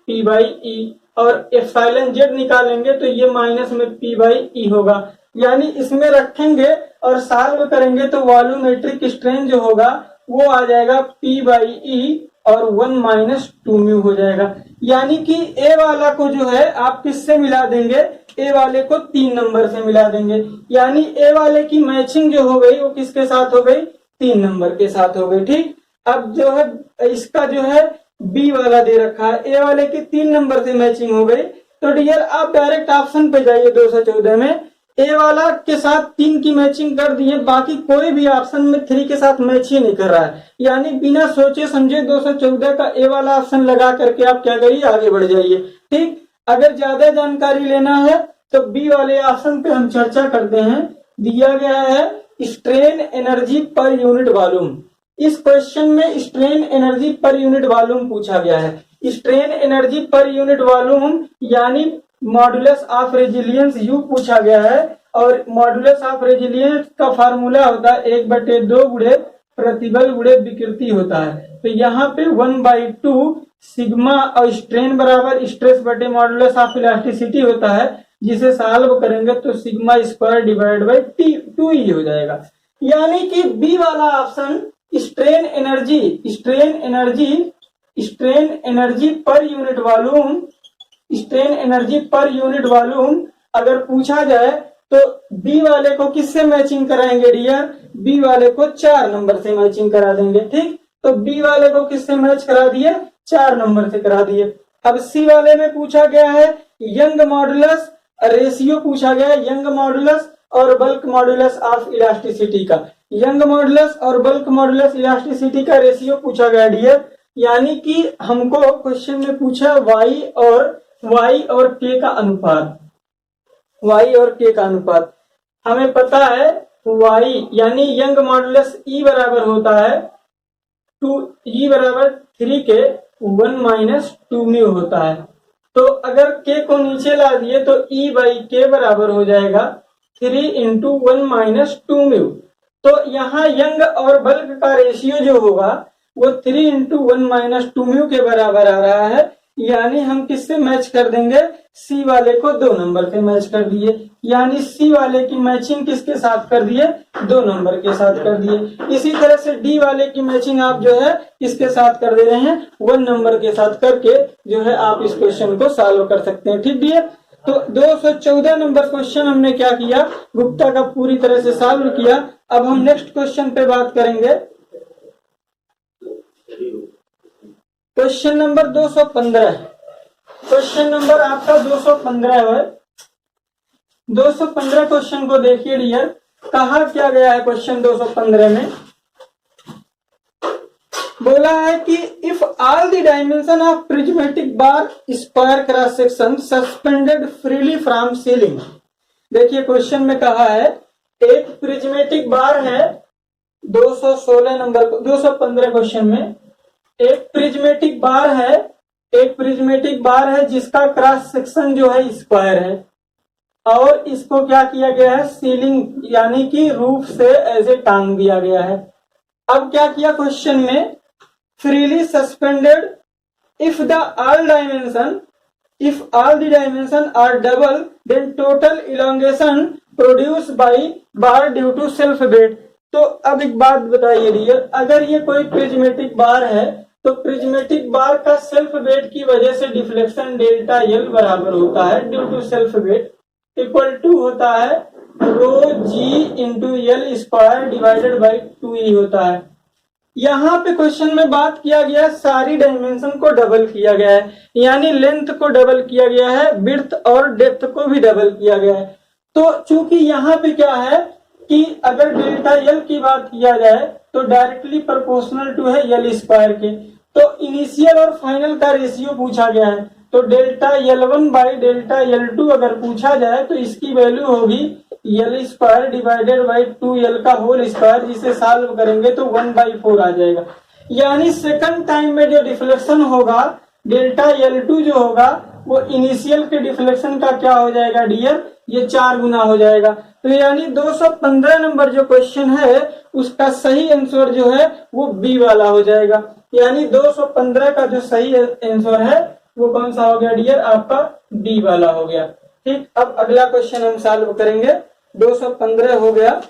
पी बाई ई, और एप्सिलॉन जेड निकालेंगे तो ये माइनस में पी बाई ई होगा। यानी इसमें रखेंगे और सॉल्व करेंगे तो वॉल्यूमेट्रिक स्ट्रेन जो होगा वो आ जाएगा पी बाई ई और 1 माइनस 2 म्यू हो जाएगा। यानी कि ए वाला को जो है आप किससे मिला देंगे, ए वाले को 3 नंबर से मिला देंगे। यानी ए वाले की मैचिंग जो हो गई वो किसके साथ हो गई, 3 नंबर के साथ हो गई। ठीक, अब जो है इसका जो है बी वाला दे रखा है, ए वाले की 3 नंबर से मैचिंग हो गई। तो डियर आप डायरेक्ट ऑप्शन पे जाइए 214 में, ए वाला के साथ 3 की मैचिंग कर दिए, बाकी कोई भी ऑप्शन में 3 के साथ मैच ही नहीं कर रहा है। यानी बिना सोचे समझे 214 का ए वाला ऑप्शन लगा करके आप क्या करिए, आगे बढ़ जाइए। ठीक, अगर ज्यादा जानकारी लेना है तो बी वाले ऑप्शन पे हम चर्चा करते हैं। दिया गया है strain energy per unit volume. इस क्वेश्चन में strain energy per unit volume पूछा गया है। Strain energy per unit volume यानी मॉडुलस ऑफ रेजिलियंस यू पूछा गया है, और मॉडुलस ऑफ रेजिलियंस का फार्मूला होता है 1/2 गुणे प्रतिबल गुणे विकृति होता है। तो यहाँ पे 1/2 सिग्मा और स्ट्रेन बराबर स्ट्रेस बटे मॉडुलस ऑफ इलास्टिसिटी होता है, जिसे सॉल्व करेंगे तो sigma square divide by 2e हो जाएगा। यानी कि बी वाला option strain energy per unit volume, strain energy per unit volume अगर पूछा जाए तो बी वाले को किससे मैचिंग कराएंगे डियर, बी वाले को 4 नंबर से मैचिंग करा देंगे। ठीक, तो बी वाले को किससे मैच करा दिए, 4 नंबर से करा दिए। अब सी वाले में पूछा गया है यंग मॉडुलस रेशियो पूछा गया है, यंग मॉडुलस और बल्क मॉडुलस ऑफ इलास्टिसिटी का, यंग मॉडुलस और बल्क मॉडुलस इलास्टिसिटी का रेशियो पूछा गया डियर। यानी कि हमको क्वेश्चन में पूछा y और k का अनुपात, y और k का अनुपात। हमें पता है y यानी यंग मॉडुलस E बराबर होता है 2e बराबर 3 के 1 माइनस 2 म्यू होता है। तो अगर k को नीचे ला दिए तो E बाई k बराबर हो जाएगा 3 इंटू 1 माइनस 2 म्यू। तो यहाँ यंग और बल्क का रेशियो जो होगा वो 3 इंटू 1 माइनस 2 म्यू के बराबर आ रहा है। यानी हम किससे मैच कर देंगे, सी वाले को 2 नंबर से मैच कर दिए। यानी सी वाले की मैचिंग किसके साथ कर दिए, 2 नंबर के साथ कर दिए। इसी तरह से डी वाले की मैचिंग आप जो है किसके साथ कर दे रहे हैं, 1 नंबर के साथ करके जो है आप इस क्वेश्चन को सॉल्व कर सकते हैं। ठीक डियर, तो 214 नंबर क्वेश्चन हमने क्या किया, गुप्ता का पूरी तरह से सॉल्व किया। अब हम नेक्स्ट क्वेश्चन पे बात करेंगे। क्वेश्चन नंबर 215, क्वेश्चन नंबर आपका 215 है। 215 क्वेश्चन को देखिए डियर, कहा क्या गया है क्वेश्चन 215 में। बोला है कि if all the dimension of prismatic bar square cross section suspended freely from ceiling. देखिए क्वेश्चन में कहा है एक प्रिज्मेटिक बार है 216 नंबर 215 क्वेश्चन में एक प्रिज्मेटिक बार है जिसका क्रॉस सेक्शन जो है स्क्वायर है, और इसको क्या किया गया है, सीलिंग यानी कि रूफ से ऐसे टांग दिया गया है। अब क्या किया क्वेश्चन में, freely suspended if all the dimension are double then total elongation produced by bar due to self weight। तो अब एक बात बताइए डियर, अगर ये कोई प्रिज्मेटिक बार है तो प्रिज्मेटिक बार का सेल्फ वेट की वजह से डिफ्लेक्शन डेल्टा एल बराबर होता है due to self weight equal to होता है rho g into L square divided by 2e होता है। यहाँ पे क्वेश्चन में बात किया गया सारी डायमेंशन को डबल किया गया है, यानी लेंथ को डबल किया गया है, विड्थ और डेप्थ को भी डबल किया गया है। तो चूंकि यहाँ पे क्या है कि अगर डेल्टा एल की बात किया जाए तो डायरेक्टली प्रोपोर्शनल टू है एल स्क्वायर के, तो इनिशियल और फाइनल का रेशियो पूछा गया है। तो delta L1 by delta L2 अगर पूछा जाए तो इसकी वैल्यू होगी L square divided by 2l का होल स्क्वायर, जिसे सॉल्व करेंगे तो 1/4 आ जाएगा। यानी सेकंड टाइम में जो डिफ्लेक्शन होगा डेल्टा L2 जो होगा वो इनिशियल के डिफ्लेक्शन का क्या हो जाएगा डियर, ये 4 गुना हो जाएगा। तो यानी 215 नंबर जो क्वेश्चन है उसका सही आंसर जो है वो बी वाला हो जाएगा। यानी 215 का जो सही आंसर है वो कौन सा हो गया डियर, आपका बी वाला हो गया। ठीक, अब अगला क्वेश्चन हम सॉल्व करेंगे। 215 हो गया,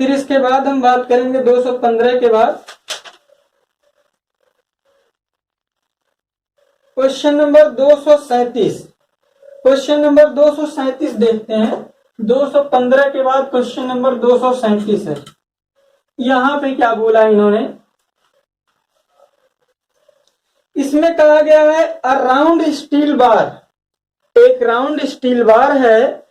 फिर इसके बाद हम बात करेंगे 215 के बाद क्वेश्चन नंबर 237। क्वेश्चन नंबर 237 देखते हैं। 215 के बाद क्वेश्चन नंबर 237 है। यहां पे क्या बोला इन्होंने, इसमें कहा गया है अ राउंड स्टील बार, एक राउंड स्टील बार है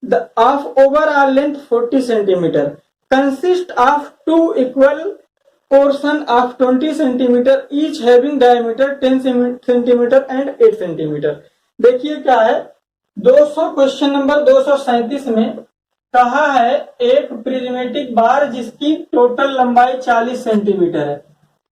the of overall length 40 centimetre consist of 2 equal portion of 20 centimetre each having diameter 10 centimetre and 8 centimetre. देखिए क्या है, 200 क्वेश्चन नंबर 237 में कहा है एक प्रिज्मेटिक बार जिसकी टोटल लंबाई 40 सेंटीमीटर है,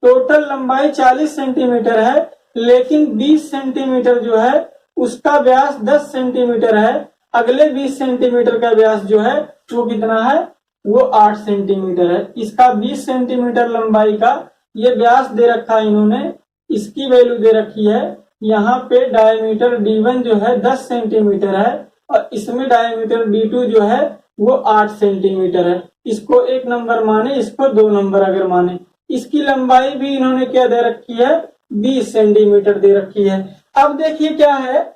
टोटल लंबाई 40 सेंटीमीटर है, लेकिन 20 सेंटीमीटर जो है उसका व्यास 10 सेंटीमीटर है, अगले 20 सेंटीमीटर का व्यास जो है वो कितना है, वो 8 सेंटीमीटर है। इसका 20 सेंटीमीटर लंबाई का ये व्यास दे रखा है इन्होंने, इसकी वैल्यू दे रखी है। यहाँ पे डायमीटर D1 जो है 10 सेंटीमीटर है और इसमें डायमीटर D2 जो है वो 8 सेंटीमीटर है। इसको 1 नंबर माने, इसको 2 नंबर अगर माने। इसकी लंबाई भी इन्होंने क्या दे रखी है, 20 सेंटीमीटर दे रखी है। अब देखिए क्या है,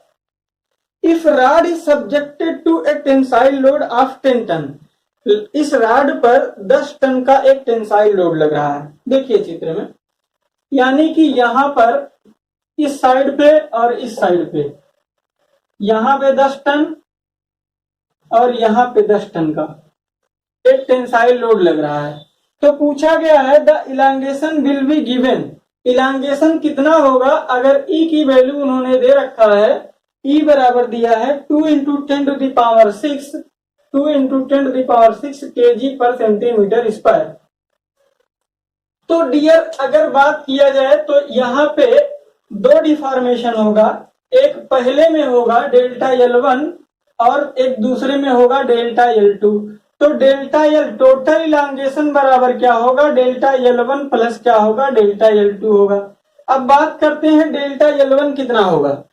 if rod is subjected to a tensile load of 10 ton, इस रॉड पर 10 टन का एक टेंसाइल लोड लग रहा है। देखिए चित्र में, यानी कि यहाँ पर इस साइड पे और इस साइड पे, यहाँ पे 10 टन और यहाँ पे 10 टन का एक टेंसाइल लोड लग रहा है। तो पूछा गया है the elongation will be given, elongation कितना होगा, अगर ई की वैल्यू उन्होंने दे रखा है, ई बराबर दिया है 2 into 10 to the power 6, 2 into 10 to the power 6 kg पर सेंटीमीटर स्क्वायर। तो डियर अगर बात किया जाए तो यहाँ पे 2 डिफॉर्मेशन होगा, एक पहले में होगा डेल्टा L1 और एक दूसरे में होगा डेल्टा L2। तो डेल्टा L टोटल इलांगेशन बराबर क्या होगा, डेल्टा L1 प्लस क्या होगा, डेल्टा L2 होगा। अब बात करते हैं डेल्टा L1 कितना होगा।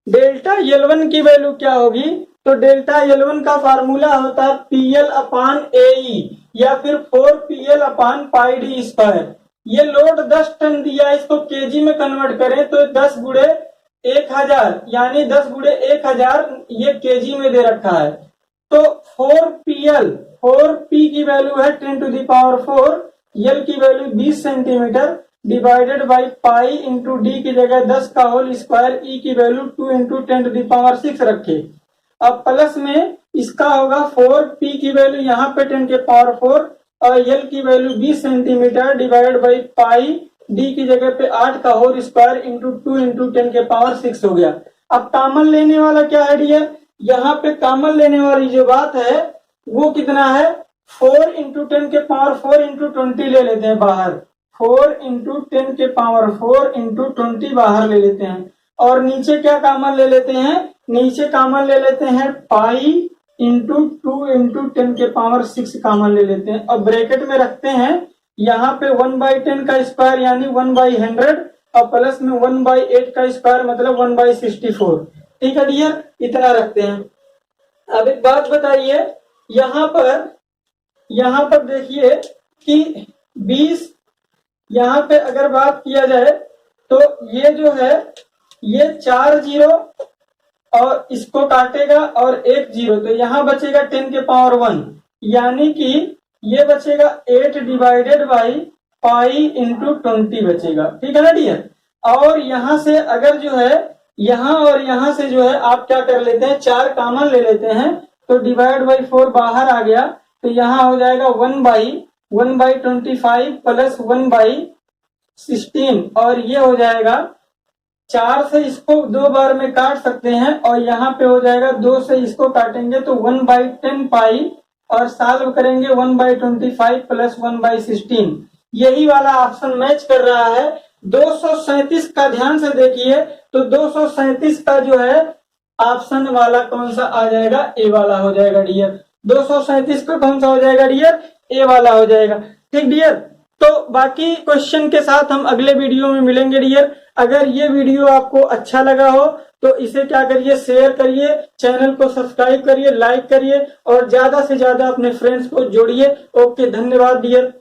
डेल्टा L1 की वैल्यू क्या होगी, तो डेल्टा L1 का फार्मूला होता है PL अपान AE या फिर 4PL अपान पाई डी स्क्वायर। ये लोड 10 टन दिया, इसको केजी में कन्वर्ट करें तो 10 गुणे 1000 यानी 10 गुणे 1000 ये केजी में दे रखा है। तो 4PL, 4P की वैल्यू है 10 टू द पावर 4, L की value 20 centimetre divided by pi into D की जगह 10 का होल स्क्वायर, ई की value 2 into 10 to the power 6 रखे। अब प्लस में इसका होगा 4P की वैल्यू यहाँ पे 10 के पावर 4 और L की value 20 centimetre divided by pi D की जगह पे 8 का होल स्क्वायर इंटू 2 इंटू 10 के पावर 6 हो गया। अब कॉमन लेने वाला क्या है डियर, यहाँ पे कॉमन लेने वाली जो बात है वो कितना है, 4 इंटू 10 के पावर 4 इंटू 20 ले लेते हैं बाहर, 4 इंटू 10 के पावर 4 इंटू 20 बाहर ले लेते हैं। और नीचे क्या कॉमन ले लेते हैं, नीचे कॉमन ले लेते हैं पाई इंटू 2 इंटू 10 के पावर 6 कॉमन ले लेते हैं और ब्रैकेट में रखते हैं यहाँ पे 1/10 का स्क्वायर यानी 1/100 और प्लस में 1/8 का स्क्वायर मतलब 1/64। ठीक है डियर, इतना रखते हैं। अब एक बात बताइए, यहाँ पर देखिए कि 20, यहाँ पे अगर बात किया जाए तो ये जो है ये 4 जीरो और इसको काटेगा और 1 जीरो, तो यहाँ बचेगा 10 के पावर 1 यानी कि ये बचेगा 8 डिवाइडेड बाई पाई इंटू 20 बचेगा। ठीक है ना डियर। और यहाँ से अगर जो है यहाँ और यहाँ से जो है आप क्या कर लेते हैं, 4 कॉमन ले लेते हैं तो डिवाइड बाई 4 बाहर आ गया, तो यहाँ हो जाएगा 1/25 प्लस 1/16 और ये हो जाएगा 4 से इसको 2 बार में काट सकते हैं और यहाँ पे हो जाएगा 2 से इसको काटेंगे तो 1/10 पाई और सॉल्व करेंगे 1/25 प्लस 1/16। यही वाला ऑप्शन मैच कर रहा है। 237 का ध्यान से देखिए तो 237 का जो है ऑप्शन वाला कौन सा आ जाएगा, ए वाला हो जाएगा डियर। 237 पे कौन सा हो जाएगा डियर, ए वाला हो जाएगा। ठीक डियर, तो बाकी क्वेश्चन के साथ हम अगले वीडियो में मिलेंगे डियर। अगर ये वीडियो आपको अच्छा लगा हो तो इसे क्या करिए, शेयर करिए, चैनल को सब्सक्राइब करिए, लाइक करिए और ज्यादा से ज्यादा अपने फ्रेंड्स को जोड़िए। ओके, धन्यवाद डियर।